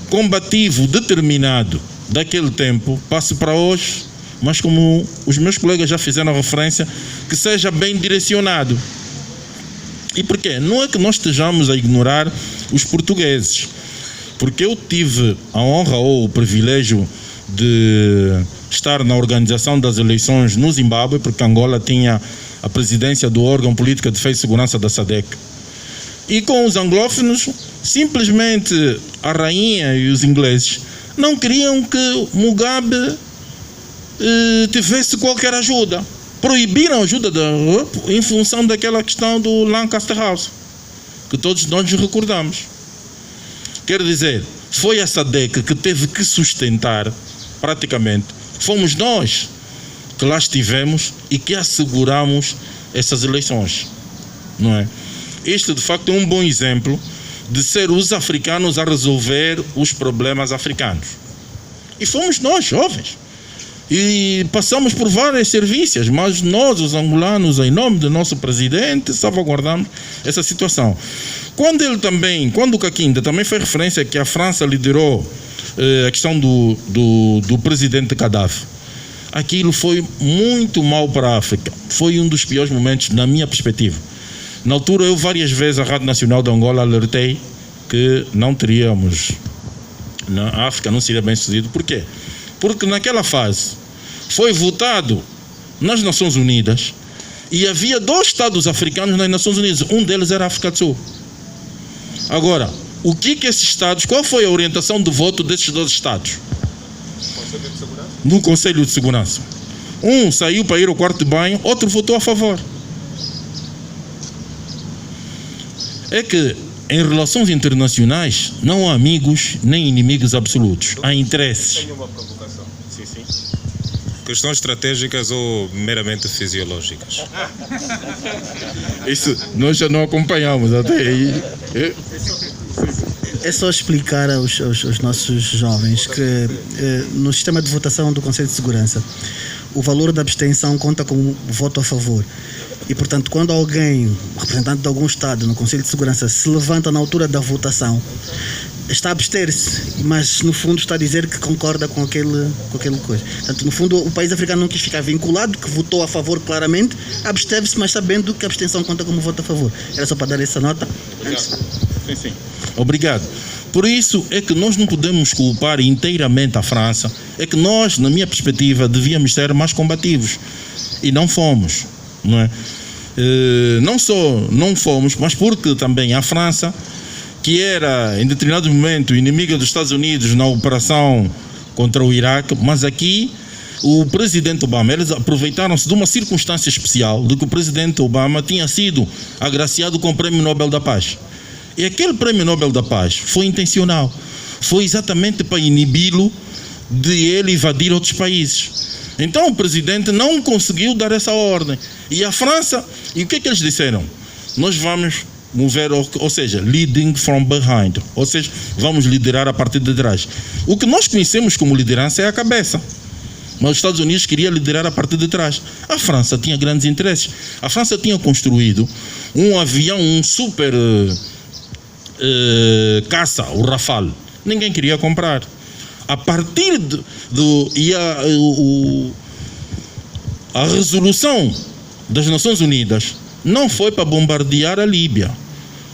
combativo, determinado daquele tempo, passe para hoje, mas como os meus colegas já fizeram referência, que seja bem direcionado. E porquê? Não é que nós estejamos a ignorar os portugueses, porque eu tive a honra ou o privilégio de estar na organização das eleições no Zimbábue, porque Angola tinha a presidência do órgão político de defesa e segurança da SADC. E com os anglófonos, simplesmente a rainha e os ingleses não queriam que Mugabe tivesse qualquer ajuda. Proibiram a ajuda em função daquela questão do Lancaster House, que todos nós nos recordamos. Quer dizer, foi a SADC que teve que sustentar, praticamente, fomos nós que lá estivemos e que asseguramos essas eleições, não é? Este, de facto, é um bom exemplo de ser os africanos a resolver os problemas africanos. E fomos nós, jovens. E passamos por várias servícias, mas nós, os angolanos, em nome do nosso presidente, salvaguardamos essa situação. Quando o Kakinda também fez referência que a França liderou a questão do presidente Gaddafi, aquilo foi muito mal para a África. Foi um dos piores momentos, na minha perspectiva. Na altura, eu várias vezes, a Rádio Nacional de Angola, alertei que não teríamos, na África não seria bem sucedido. Por quê? Porque naquela fase foi votado nas Nações Unidas e havia 2 estados africanos nas Nações Unidas. Um deles era a África do Sul. Agora, o que esses estados, qual foi a orientação do voto desses 2 estados? No Conselho de Segurança. Um saiu para ir ao quarto de banho, outro votou a favor. É que em relações internacionais não há amigos nem inimigos absolutos. Há interesses. Tenho uma provocação. Sim. Questões estratégicas ou meramente fisiológicas? Isso nós já não acompanhamos até aí. É só explicar aos nossos jovens que no sistema de votação do Conselho de Segurança o valor da abstenção conta como voto a favor. E, portanto, quando alguém, representante de algum Estado no Conselho de Segurança, se levanta na altura da votação, está a abster-se, mas no fundo está a dizer que concorda com aquele coisa. Portanto, no fundo, o país africano não quis ficar vinculado, que votou a favor claramente, absteve-se, mas sabendo que a abstenção conta como voto a favor. Era só para dar essa nota. Sim. Obrigado. Por isso é que nós não podemos culpar inteiramente a França. É que nós, na minha perspectiva, devíamos ser mais combativos. E não fomos. Não é? Não só não fomos, mas porque também a França, que era em determinado momento inimiga dos Estados Unidos na operação contra o Iraque, mas aqui o presidente Obama, eles aproveitaram-se de uma circunstância especial, de que o presidente Obama tinha sido agraciado com o Prêmio Nobel da Paz. E aquele Prêmio Nobel da Paz foi intencional, foi exatamente para inibi-lo de ele invadir outros países. Então o presidente não conseguiu dar essa ordem. E a França, e o que é que eles disseram? Nós vamos mover, ou seja, leading from behind, ou seja, vamos liderar a partir de trás. O que nós conhecemos como liderança é a cabeça, mas os Estados Unidos queriam liderar a partir de trás. A França tinha grandes interesses. A França tinha construído um avião, um super caça, o Rafale. Ninguém queria comprar. A partir a resolução das Nações Unidas não foi para bombardear a Líbia,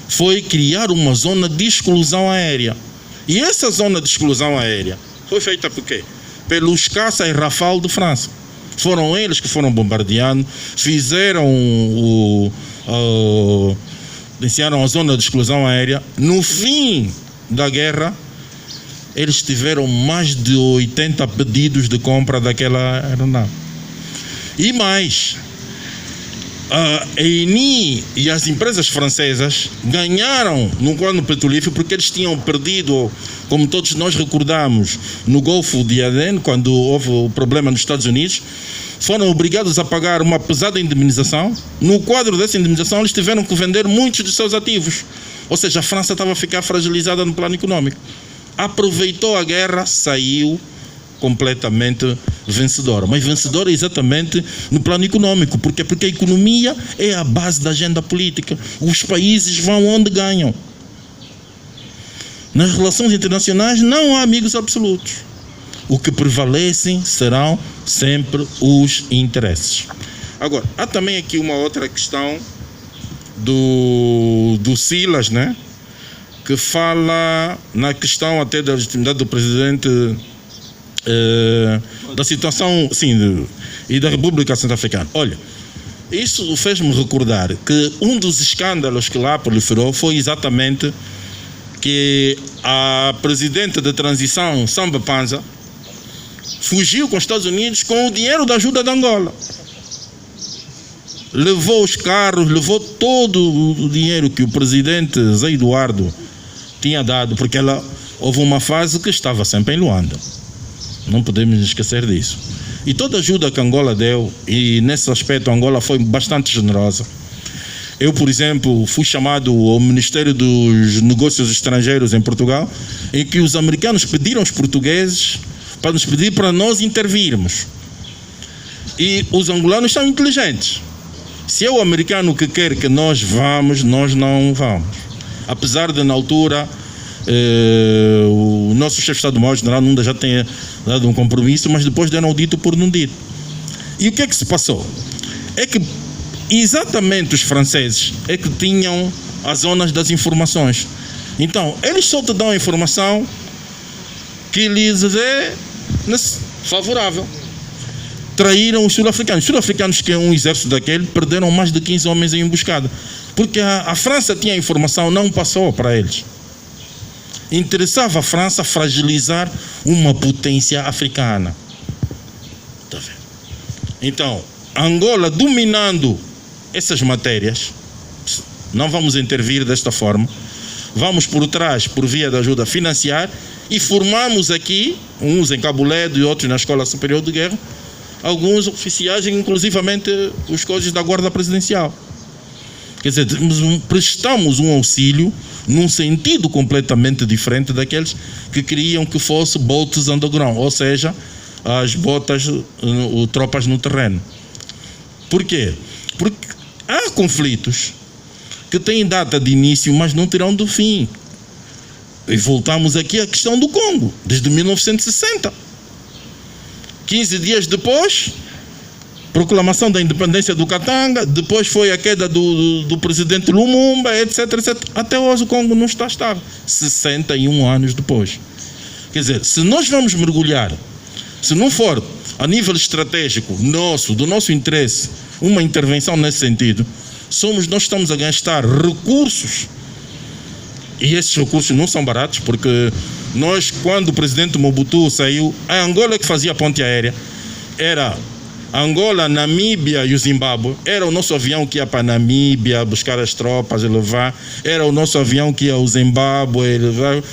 foi criar uma zona de exclusão aérea. E essa zona de exclusão aérea foi feita por quê? Pelos caças Rafale de França. Foram eles que foram bombardeando, fizeram iniciaram a zona de exclusão aérea. No fim da guerra, eles tiveram mais de 80 pedidos de compra daquela aeronave. E mais, a Eni e as empresas francesas ganharam no quadro petrolífero porque eles tinham perdido, como todos nós recordamos, no Golfo de Aden, quando houve o problema nos Estados Unidos, foram obrigados a pagar uma pesada indemnização. No quadro dessa indemnização, eles tiveram que vender muitos de seus ativos. Ou seja, a França estava a ficar fragilizada no plano econômico. Aproveitou a guerra, saiu completamente vencedora. Mas vencedora exatamente no plano econômico. Por quê? Porque a economia é a base da agenda política. Os países vão onde ganham. Nas relações internacionais não há amigos absolutos. O que prevalecem serão sempre os interesses. Agora, há também aqui uma outra questão do Silas, né? Que fala na questão até da legitimidade do presidente, da situação, sim, e da República Centro-Africana. Olha, isso fez-me recordar que um dos escândalos que lá proliferou foi exatamente que a presidente da transição, Samba Panza, fugiu com os Estados Unidos com o dinheiro da ajuda de Angola. Levou os carros, levou todo o dinheiro que o presidente Zé Eduardo tinha dado, porque houve uma fase que estava sempre em Luanda. Não podemos esquecer disso. E toda a ajuda que Angola deu, e nesse aspecto Angola foi bastante generosa. Eu, por exemplo, fui chamado ao Ministério dos Negócios Estrangeiros em Portugal, em que os americanos pediram aos portugueses para nos pedir para nós intervirmos. E os angolanos são inteligentes. Se é o americano que quer que nós vamos, nós não vamos. Apesar de, na altura, o nosso chefe de Estado-Maior, General Nunda, já tenha dado um compromisso, mas depois deram o dito por não dito. E o que é que se passou? É que exatamente os franceses é que tinham as zonas das informações. Então, eles só te dão a informação que lhes é favorável. Traíram os sul-africanos. Os sul-africanos, que é um exército daquele, perderam mais de 15 homens em emboscada. Porque a França tinha a informação, não passou para eles. Interessava a França fragilizar uma potência africana. Está vendo? Então, Angola dominando essas matérias, não vamos intervir desta forma, vamos por trás, por via da ajuda financiar, e formamos aqui, uns em Cabo Ledo e outros na Escola Superior de Guerra, alguns oficiais, inclusivamente os códigos da Guarda Presidencial. Quer dizer, prestamos um auxílio num sentido completamente diferente daqueles que queriam que fosse boats underground, ou seja, as botas, tropas no terreno. Por quê? Porque há conflitos que têm data de início, mas não terão de fim. E voltamos aqui à questão do Congo, desde 1960. 15 dias depois, proclamação da independência do Katanga, depois foi a queda do presidente Lumumba, etc, etc. Até hoje o Congo não está estável. 61 anos depois. Quer dizer, se nós vamos mergulhar, se não for a nível estratégico do nosso interesse, uma intervenção nesse sentido, nós estamos a gastar recursos, e esses recursos não são baratos, porque nós, quando o presidente Mobutu saiu, a Angola que fazia a ponte aérea, era Angola, Namíbia e o Zimbábue. Era o nosso avião que ia para a Namíbia buscar as tropas e levar, era o nosso avião que ia ao Zimbábue e levar.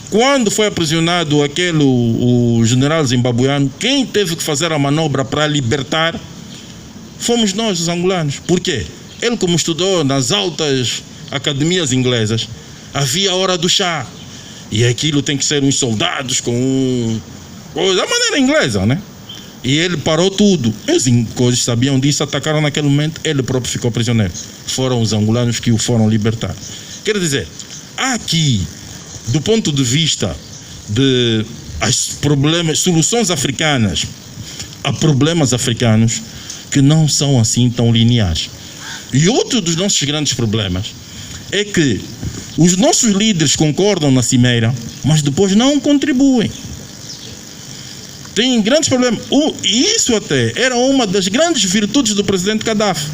Quando foi aprisionado o general zimbabueano, quem teve que fazer a manobra para libertar fomos nós, os angolanos. Por quê? Ele, como estudou nas altas academias inglesas, havia a hora do chá. E aquilo tem que ser uns soldados da maneira inglesa, né? E ele parou tudo. Os ingleses sabiam disso, atacaram naquele momento, ele próprio ficou prisioneiro. Foram os angolanos que o foram libertar. Quer dizer, aqui, do ponto de vista de soluções africanas a problemas africanos que não são assim tão lineares. E outro dos nossos grandes problemas é que os nossos líderes concordam na cimeira, mas depois não contribuem. Tem grandes problemas. E isso até era uma das grandes virtudes do presidente Gaddafi.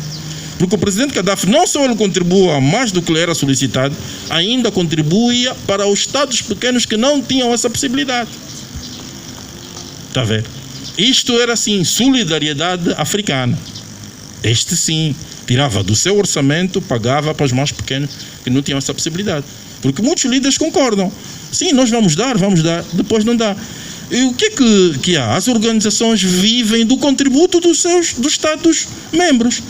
Porque o presidente Gaddafi não só ele contribuía mais do que lhe era solicitado, ainda contribuía para os estados pequenos que não tinham essa possibilidade. Está a ver? Isto era assim, solidariedade africana. Este sim, tirava do seu orçamento, pagava para os mais pequenos que não tinham essa possibilidade. Porque muitos líderes concordam. Sim, nós vamos dar, depois não dá. E o que é que há? As organizações vivem do contributo dos Estados-membros.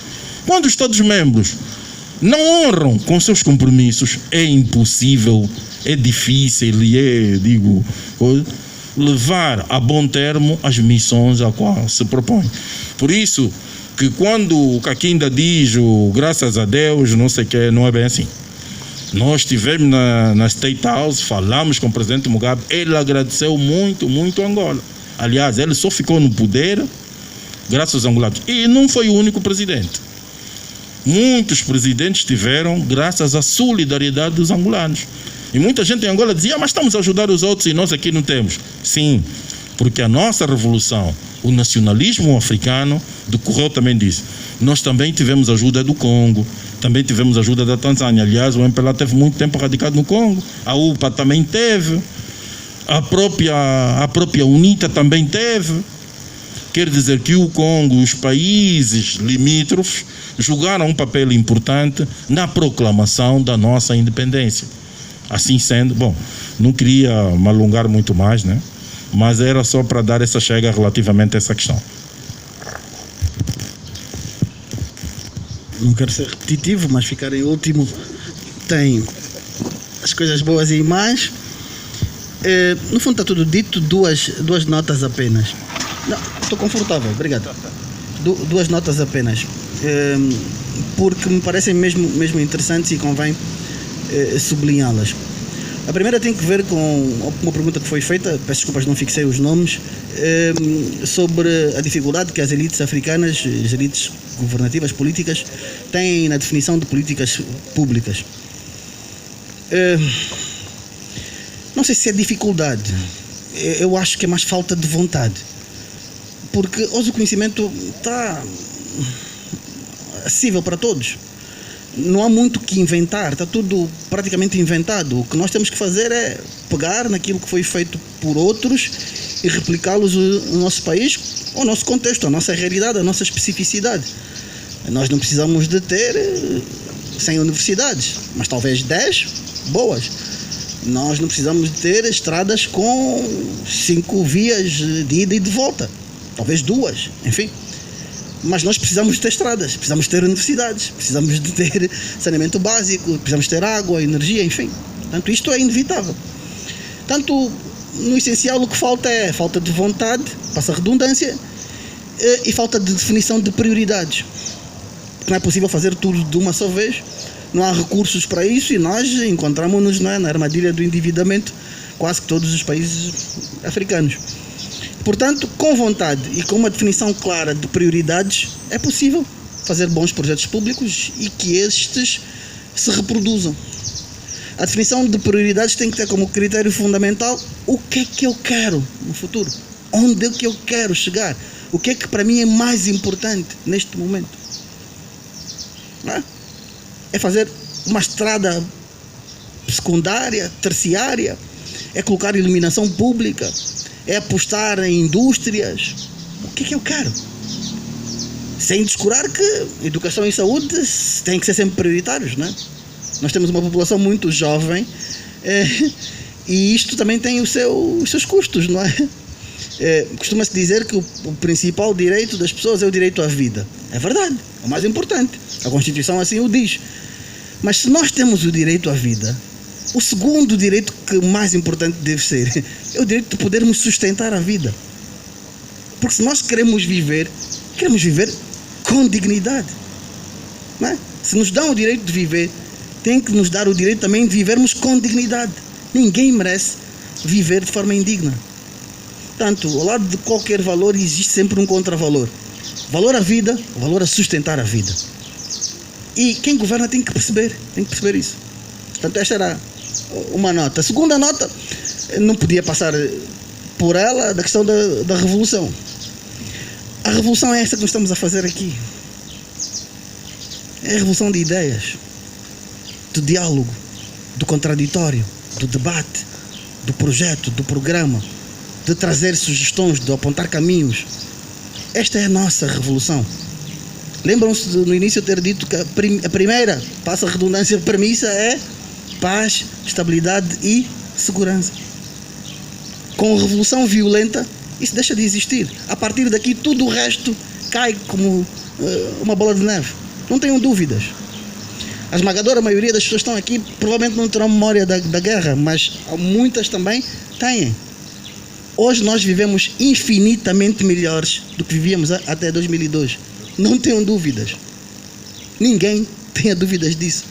Quando os Estados-membros não honram com seus compromissos, é impossível, é difícil, levar a bom termo as missões a qual se propõe. Por isso que quando o Kakinda diz graças a Deus, não sei o que, não é bem assim. Nós estivemos na State House, falamos com o presidente Mugabe, ele agradeceu muito, muito Angola. Aliás, ele só ficou no poder graças aos angolanos. E não foi o único presidente. Muitos presidentes tiveram graças à solidariedade dos angolanos. E muita gente em Angola dizia, mas estamos a ajudar os outros e nós aqui não temos. Sim, porque a nossa revolução, o nacionalismo africano, decorreu também disso. Nós também tivemos ajuda do Congo, também tivemos ajuda da Tanzânia. Aliás, o MPLA teve muito tempo radicado no Congo, a UPA também teve, a própria UNITA também teve. Quer dizer que o Congo, os países limítrofes, jogaram um papel importante na proclamação da nossa independência. Assim sendo, bom, não queria me alongar muito mais, né? Mas era só para dar essa chega relativamente a essa questão. Não quero ser repetitivo, mas ficar em último tem as coisas boas e más. No fundo está tudo dito, duas notas apenas. Não, estou confortável, obrigado. Duas notas apenas, porque me parecem mesmo interessantes e convém sublinhá-las. A primeira tem que ver com uma pergunta que foi feita, peço desculpas, não fixei os nomes, sobre a dificuldade que as elites africanas, as elites governativas, políticas, têm na definição de políticas públicas. Não sei se é dificuldade, eu acho que é mais falta de vontade, porque hoje o conhecimento está acessível para todos. Não há muito que inventar, está tudo praticamente inventado. O que nós temos que fazer é pegar naquilo que foi feito por outros e replicá-los no nosso país, ao nosso contexto, à nossa realidade, à nossa especificidade. Nós não precisamos de ter 100 universidades, mas talvez 10 boas. Nós não precisamos de ter estradas com 5 vias de ida e de volta, talvez 2, enfim. Mas nós precisamos de ter estradas, precisamos de ter universidades, precisamos de ter saneamento básico, precisamos ter água, energia, enfim. Portanto, isto é inevitável. Portanto, no essencial o que falta é falta de vontade, passa a redundância, e falta de definição de prioridades. Não é possível fazer tudo de uma só vez, não há recursos para isso e nós encontramos-nos na armadilha do endividamento, quase que todos os países africanos. Portanto, com vontade e com uma definição clara de prioridades, é possível fazer bons projetos públicos e que estes se reproduzam. A definição de prioridades tem que ter como critério fundamental o que é que eu quero no futuro, onde é que eu quero chegar, o que é que para mim é mais importante neste momento. É fazer uma estrada secundária, terciária, é colocar iluminação pública, é apostar em indústrias. O que é que eu quero? Sem descurar que educação e saúde têm que ser sempre prioritários, não é? Nós temos uma população muito jovem e isto também tem os seus custos, não é? Costuma-se dizer que o principal direito das pessoas é o direito à vida. É verdade, é o mais importante. A Constituição assim o diz. Mas se nós temos o direito à vida, o segundo direito que mais importante deve ser é o direito de podermos sustentar a vida. Porque se nós queremos viver com dignidade. Não é? Se nos dão o direito de viver, tem que nos dar o direito também de vivermos com dignidade. Ninguém merece viver de forma indigna. Portanto, ao lado de qualquer valor existe sempre um contravalor. Valor à vida, valor a sustentar a vida. E quem governa tem que perceber isso. Portanto, esta era uma nota. A segunda nota, não podia passar por ela, da questão da revolução. A revolução é essa que nós estamos a fazer aqui. É a revolução de ideias, do diálogo, do contraditório, do debate, do projeto, do programa, de trazer sugestões, de apontar caminhos. Esta é a nossa revolução. Lembram-se de, no início, eu ter dito que a primeira, passa a redundância, premissa é paz, estabilidade e segurança. Com a revolução violenta, isso deixa de existir. A partir daqui, tudo o resto cai como uma bola de neve. Não tenham dúvidas. A esmagadora maioria das pessoas que estão aqui provavelmente não terão memória da guerra, mas muitas também têm. Hoje nós vivemos infinitamente melhores do que vivíamos até 2002. Não tenham dúvidas. Ninguém tenha dúvidas disso.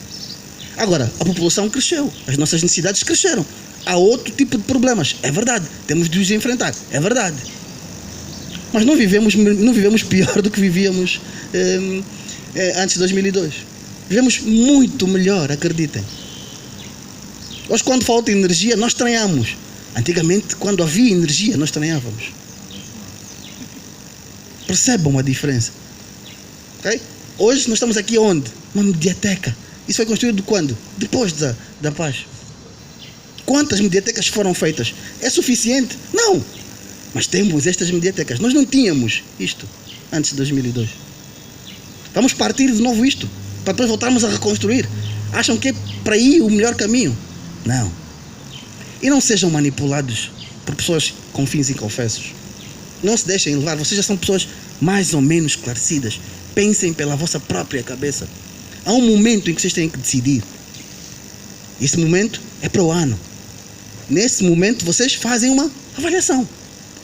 Agora, a população cresceu, as nossas necessidades cresceram. Há outro tipo de problemas, é verdade. Temos de os enfrentar, é verdade. Mas não vivemos pior do que vivíamos antes de 2002. Vivemos muito melhor, acreditem. Hoje, quando falta energia, nós estranhamos. Antigamente, quando havia energia, nós estranhávamos. Percebam a diferença. Okay? Hoje, nós estamos aqui onde? Uma mediateca. Isso foi construído quando? Depois da paz. Quantas mediatecas foram feitas? É suficiente? Não. Mas temos estas mediatecas. Nós não tínhamos isto antes de 2002. Vamos partir de novo isto, para depois voltarmos a reconstruir. Acham que é para aí o melhor caminho? Não. E não sejam manipulados por pessoas com fins inconfessos. Não se deixem levar. Vocês já são pessoas mais ou menos esclarecidas. Pensem pela vossa própria cabeça. Há um momento em que vocês têm que decidir. Esse momento é para o ano. Nesse momento vocês fazem uma avaliação.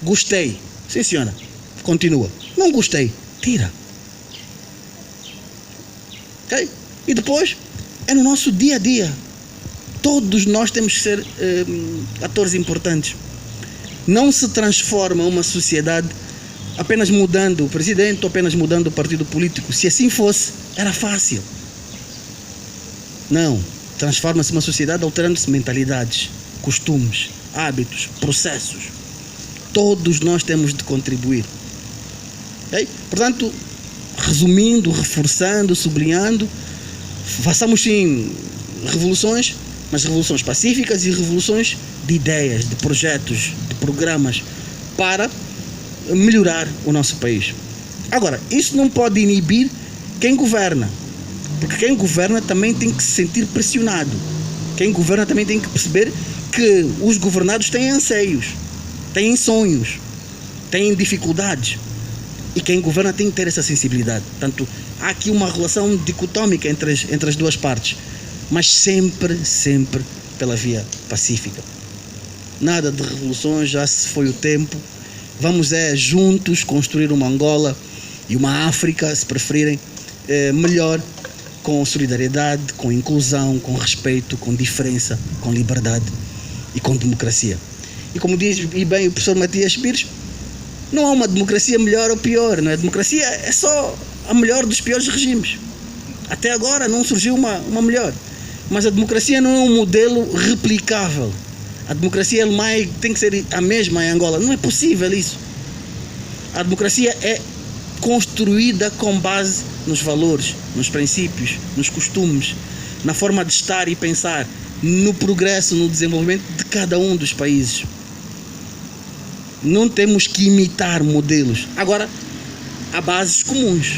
Gostei. Sim, senhora. Continua. Não gostei. Tira. Ok? E depois é no nosso dia a dia. Todos nós temos que ser atores importantes. Não se transforma uma sociedade apenas mudando o presidente ou apenas mudando o partido político. Se assim fosse, era fácil. Não. Transforma-se uma sociedade alterando-se mentalidades, costumes, hábitos, processos. Todos nós temos de contribuir. Okay? Portanto, resumindo, reforçando, sublinhando, façamos sim revoluções, mas revoluções pacíficas e revoluções de ideias, de projetos, de programas para melhorar o nosso país. Agora, isso não pode inibir quem governa, porque quem governa também tem que se sentir pressionado. Quem governa também tem que perceber que os governados têm anseios, têm sonhos, têm dificuldades. E quem governa tem que ter essa sensibilidade. Portanto, há aqui uma relação dicotômica entre as duas partes, mas sempre pela via pacífica. Nada de revoluções, já se foi o tempo. Vamos juntos construir uma Angola e uma África, se preferirem, melhor, com solidariedade, com inclusão, com respeito, com diferença, com liberdade e com democracia. E como diz bem o professor Matias Pires, não há uma democracia melhor ou pior, não é? A democracia é só a melhor dos piores regimes. Até agora não surgiu uma melhor. Mas a democracia não é um modelo replicável. A democracia tem que ser a mesma em Angola. Não é possível isso. A democracia é construída com base nos valores, nos princípios, nos costumes, na forma de estar e pensar, no progresso, no desenvolvimento de cada um dos países. Não temos que imitar modelos. Agora, há bases comuns.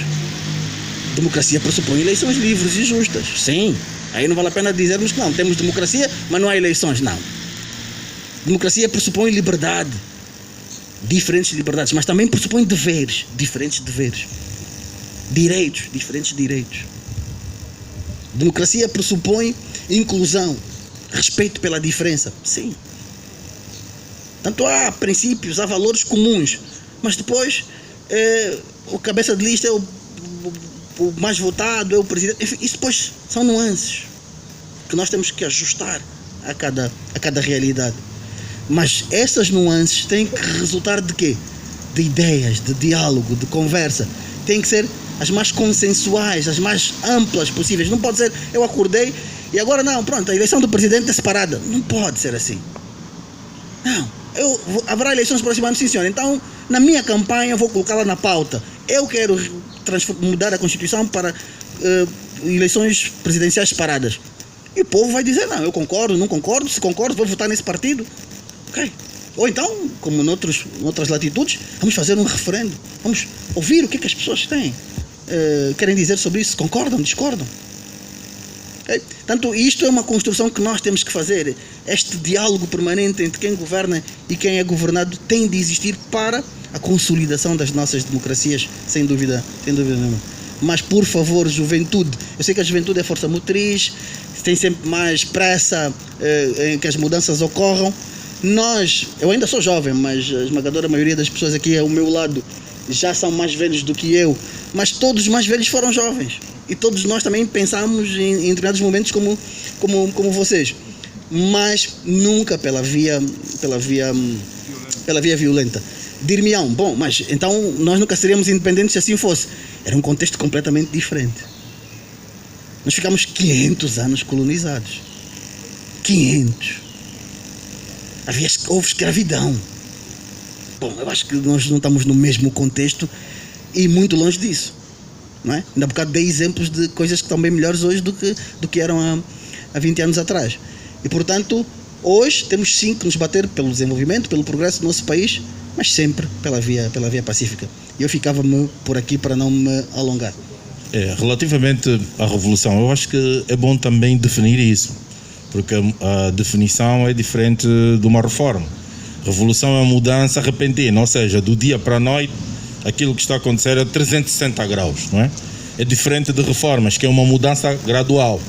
Democracia pressupõe eleições livres e justas. Sim. Aí não vale a pena dizermos que não, temos democracia, mas não há eleições. Não. Democracia pressupõe liberdade. Diferentes liberdades, mas também pressupõe deveres. Diferentes deveres. Direitos. Diferentes direitos. Democracia pressupõe inclusão. Respeito pela diferença. Sim. Tanto há princípios, há valores comuns, mas depois o cabeça de lista é o mais votado, é o presidente. Enfim, isso depois são nuances que nós temos que ajustar a cada realidade. Mas essas nuances têm que resultar de quê? De ideias, de diálogo, de conversa. Têm que ser as mais consensuais, as mais amplas possíveis. Não pode ser, eu acordei e agora não, pronto, a eleição do presidente é separada. Não pode ser assim. Não. Haverá eleições próximas, sim senhor. Então, na minha campanha, eu vou colocá-la na pauta. Eu quero mudar a Constituição para eleições presidenciais separadas. E o povo vai dizer, não, eu concordo, não concordo, se concordo, vou votar nesse partido. Ok. Ou então, como em outras latitudes, vamos fazer um referendo. Vamos ouvir o que as pessoas querem dizer sobre isso. Concordam, discordam. Okay? Portanto, isto é uma construção que nós temos que fazer. Este diálogo permanente entre quem governa e quem é governado tem de existir para a consolidação das nossas democracias, sem dúvida nenhuma. Mas, por favor, juventude, eu sei que a juventude é força motriz, tem sempre mais pressa em que as mudanças ocorram, eu ainda sou jovem, mas a esmagadora maioria das pessoas aqui ao meu lado já são mais velhos do que eu, mas todos os mais velhos foram jovens. E todos nós também pensamos em determinados momentos como vocês. Mas nunca pela via violenta. Dir-me-ão, bom, mas então nós nunca seríamos independentes se assim fosse. Era um contexto completamente diferente. Nós ficamos 500 anos colonizados. 500. Houve escravidão. Bom, eu acho que nós não estamos no mesmo contexto e muito longe disso. Não é? Ainda há bocado dei exemplos de coisas que estão bem melhores hoje do que eram há 20 anos atrás. E, portanto, hoje temos sim que nos bater pelo desenvolvimento, pelo progresso do nosso país, mas sempre pela via pacífica. E eu ficava-me por aqui para não me alongar. Relativamente à revolução, eu acho que é bom também definir isso, porque a definição é diferente de uma reforma. Revolução é uma mudança repentina, ou seja, do dia para a noite, aquilo que está a acontecer é 360 graus, não é? É diferente de reformas, que é uma mudança gradual.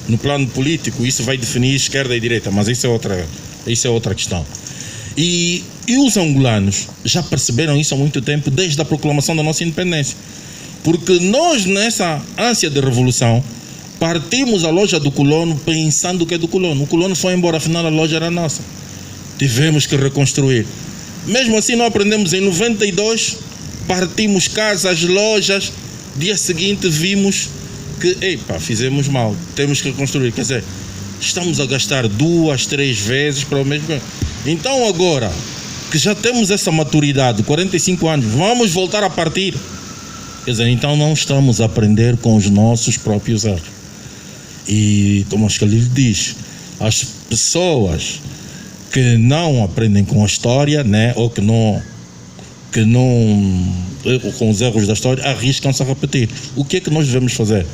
No plano político, isso vai definir esquerda e direita, mas isso é outra questão. E os angolanos já perceberam isso há muito tempo, desde a proclamação da nossa independência. Porque nós, nessa ânsia de revolução, partimos a loja do colono pensando que é do colono. O colono foi embora, afinal a loja era nossa. Tivemos que reconstruir. Mesmo assim, não aprendemos. Em 92, partimos casas, lojas. Dia seguinte, vimos que, fizemos mal. Temos que reconstruir. Quer dizer, estamos a gastar 2, 3 vezes para o mesmo. Então, agora que já temos essa maturidade, 45 anos, vamos voltar a partir. Quer dizer, então não estamos a aprender com os nossos próprios erros. E Tomás Khalil diz, as pessoas que não aprendem com a história, né, ou que não com os erros da história, arriscam-se a repetir. O que é que nós devemos fazer?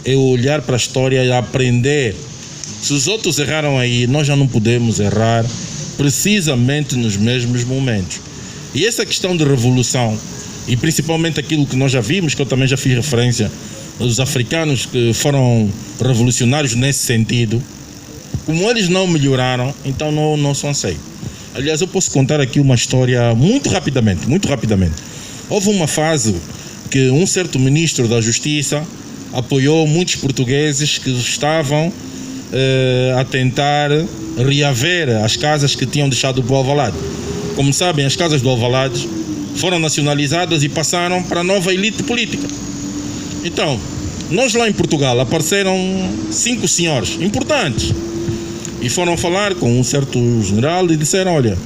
É olhar para a história e aprender. Se os outros erraram aí, nós já não podemos errar precisamente nos mesmos momentos. E essa questão de revolução, e principalmente aquilo que nós já vimos, que eu também já fiz referência, os africanos que foram revolucionários nesse sentido, como eles não melhoraram, então não são aceitos. Aliás, eu posso contar aqui uma história muito rapidamente. Houve uma fase que um certo ministro da Justiça apoiou muitos portugueses que estavam a tentar reaver as casas que tinham deixado do Alvalade. Como sabem, as casas do Alvalade foram nacionalizadas e passaram para a nova elite política. Então, nós lá em Portugal apareceram 5 senhores importantes e foram falar com um certo general e disseram, olha,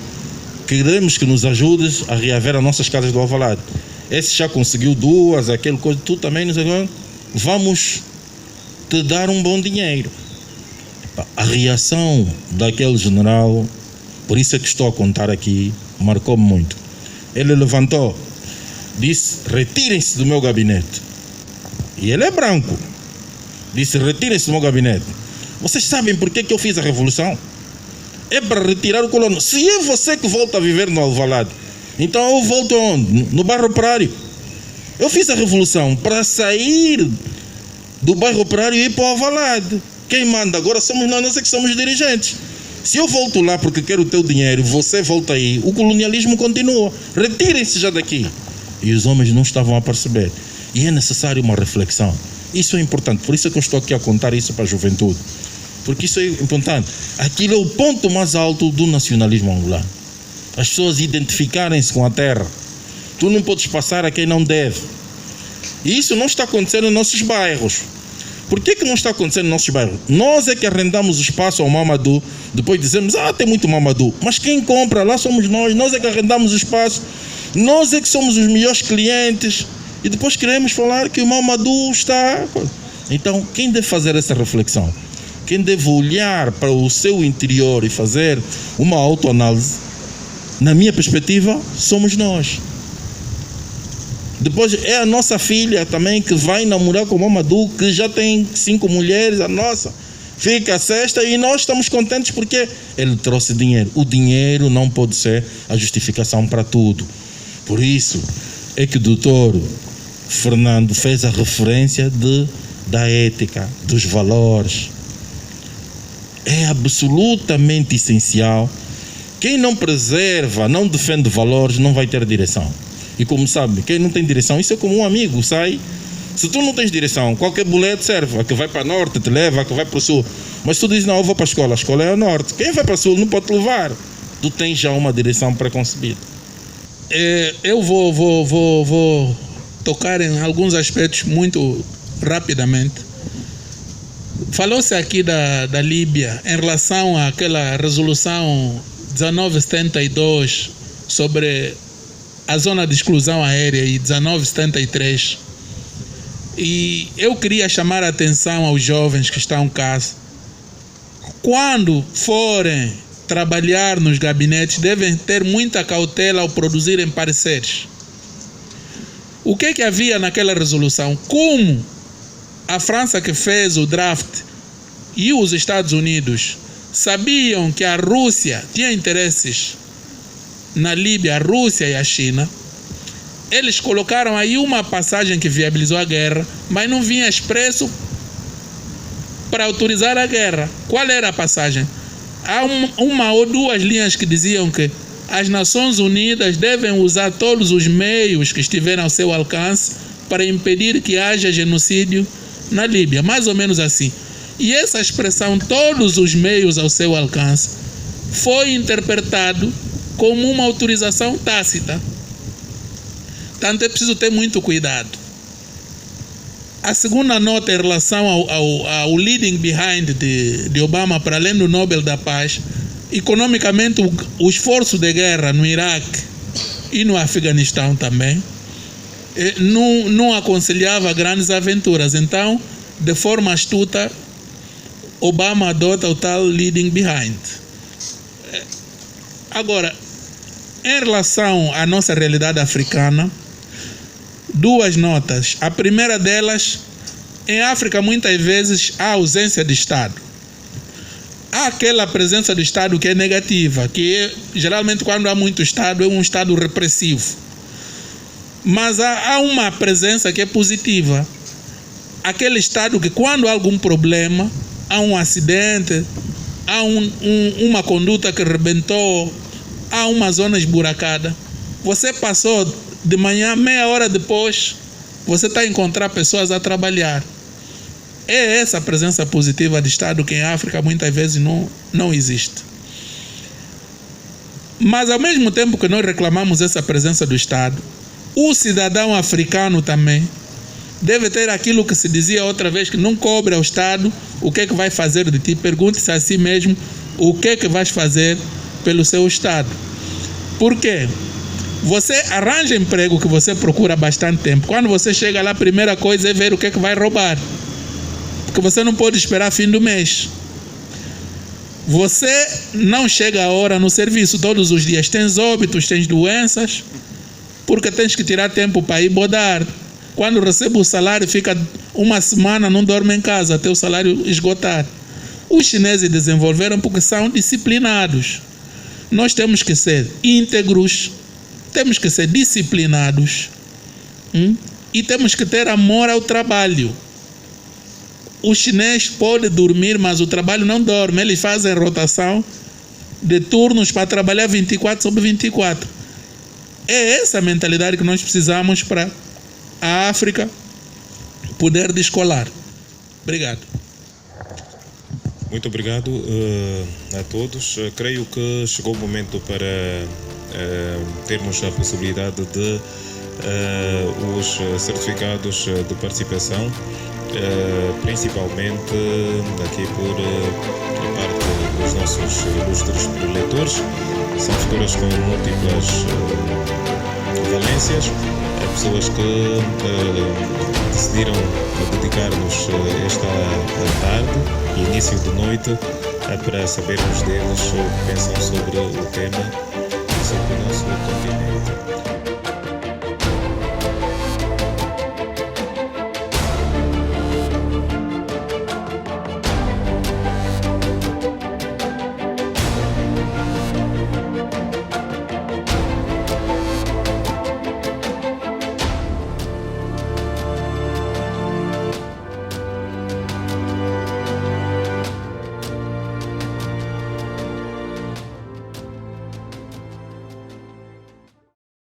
queremos que nos ajudes a reaver as nossas casas do Alvalade. Esse já conseguiu 2, aquele coisa, tu também, não sei, vamos te dar um bom dinheiro. A reação daquele general, por isso é que estou a contar aqui, marcou-me muito. Ele levantou, disse, retirem-se do meu gabinete. E ele é branco. Disse, retirem-se do meu gabinete. Vocês sabem por que eu fiz a revolução? É para retirar o colono. Se é você que volta a viver no Alvalade, então eu volto onde? No bairro Operário. Eu fiz a revolução para sair do bairro Operário e ir para o Alvalade. Quem manda agora somos nós é que somos dirigentes. Se eu volto lá porque quero o teu dinheiro, você volta aí, o colonialismo continua. Retirem-se já daqui. E os homens não estavam a perceber. E é necessário uma reflexão. Isso é importante. Por isso é que eu estou aqui a contar isso para a juventude. Porque isso é importante. Aquilo é o ponto mais alto do nacionalismo angolano. As pessoas identificarem-se com a terra. Tu não podes passar a quem não deve. E isso não está acontecendo nos nossos bairros. Por que não está acontecendo nos nossos bairros? Nós é que arrendamos o espaço ao Mamadou, depois dizemos, tem muito Mamadou. Mas quem compra lá somos nós é que arrendamos o espaço, nós é que somos os melhores clientes, e depois queremos falar que o Mamadou está... Então, quem deve fazer essa reflexão? Quem deve olhar para o seu interior e fazer uma autoanálise, na minha perspectiva, somos nós. Depois é a nossa filha também que vai namorar com o Mamadou, que já tem 5 mulheres, a nossa fica a 6ª, e nós estamos contentes porque ele trouxe dinheiro. O dinheiro não pode ser a justificação para tudo. Por isso é que o doutor Fernando fez a referência da ética, dos valores. É absolutamente essencial Quem não preserva, não defende valores, não vai ter direção. E como sabe, quem não tem direção, isso é como um amigo, sai. Se tu não tens direção, qualquer boleto serve. A que vai para o norte te leva, a que vai para o sul. Mas tu dizes, não, eu vou para a escola é o norte. Quem vai para o sul não pode te levar. Tu tens já uma direção preconcebida. Eu vou tocar em alguns aspectos muito rapidamente. Falou-se aqui da Líbia em relação àquela resolução 1972 sobre a zona de exclusão aérea e 1973. E eu queria chamar a atenção aos jovens que estão cá. Quando forem trabalhar nos gabinetes, devem ter muita cautela ao produzirem pareceres. O que havia naquela resolução? Como a França, que fez o draft, e os Estados Unidos sabiam que a Rússia tinha interesses na Líbia, a Rússia e a China, eles colocaram aí uma passagem que viabilizou a guerra, mas não vinha expresso para autorizar a guerra. Qual era a passagem? Há uma ou duas linhas que diziam que as Nações Unidas devem usar todos os meios que estiverem ao seu alcance para impedir que haja genocídio na Líbia, mais ou menos assim. E essa expressão, todos os meios ao seu alcance, foi interpretado como uma autorização tácita. Portanto, é preciso ter muito cuidado. A segunda nota em relação ao leading behind de Obama, para além do Nobel da Paz, economicamente o esforço de guerra no Iraque e no Afeganistão também não aconselhava grandes aventuras. Então, de forma astuta, Obama adota o tal leading behind. Agora, em relação à nossa realidade africana, duas notas. A primeira delas, em África muitas vezes há ausência de Estado. Há aquela presença do Estado que é negativa, que geralmente quando há muito Estado é um Estado repressivo. Mas há uma presença que é positiva. Aquele Estado que quando há algum problema, há um acidente, há uma conduta que rebentou, há uma zona esburacada, você passou de manhã, meia hora depois, você está a encontrar pessoas a trabalhar. É essa presença positiva de Estado que em África muitas vezes não existe. Mas ao mesmo tempo que nós reclamamos essa presença do Estado, o cidadão africano também deve ter aquilo que se dizia outra vez, que não cobre ao Estado o que é que vai fazer de ti. Pergunte-se a si mesmo o que é que vais fazer pelo seu Estado. Por quê? Você arranja emprego que você procura há bastante tempo. Quando você chega lá, a primeira coisa é ver o que é que vai roubar. Porque você não pode esperar fim do mês. Você não chega a hora no serviço todos os dias. Tens óbitos, tens doenças, porque tens que tirar tempo para ir bodar. Quando recebe o salário, fica uma semana, não dorme em casa até o salário esgotar. Os chineses desenvolveram porque são disciplinados. Nós temos que ser íntegros, temos que ser disciplinados e temos que ter amor ao trabalho. O chinês pode dormir, mas o trabalho não dorme. Eles fazem rotação de turnos para trabalhar 24/24. É essa a mentalidade que nós precisamos para a África poder descolar. Obrigado. Muito obrigado a todos. Creio que chegou o momento para termos a possibilidade de os certificados de participação, principalmente daqui por parte dos nossos ilustres leitores. São figuras com múltiplas valências, pessoas que decidiram dedicar-nos esta tarde, início de noite, para sabermos deles o que pensam sobre o tema e sobre o nosso continente.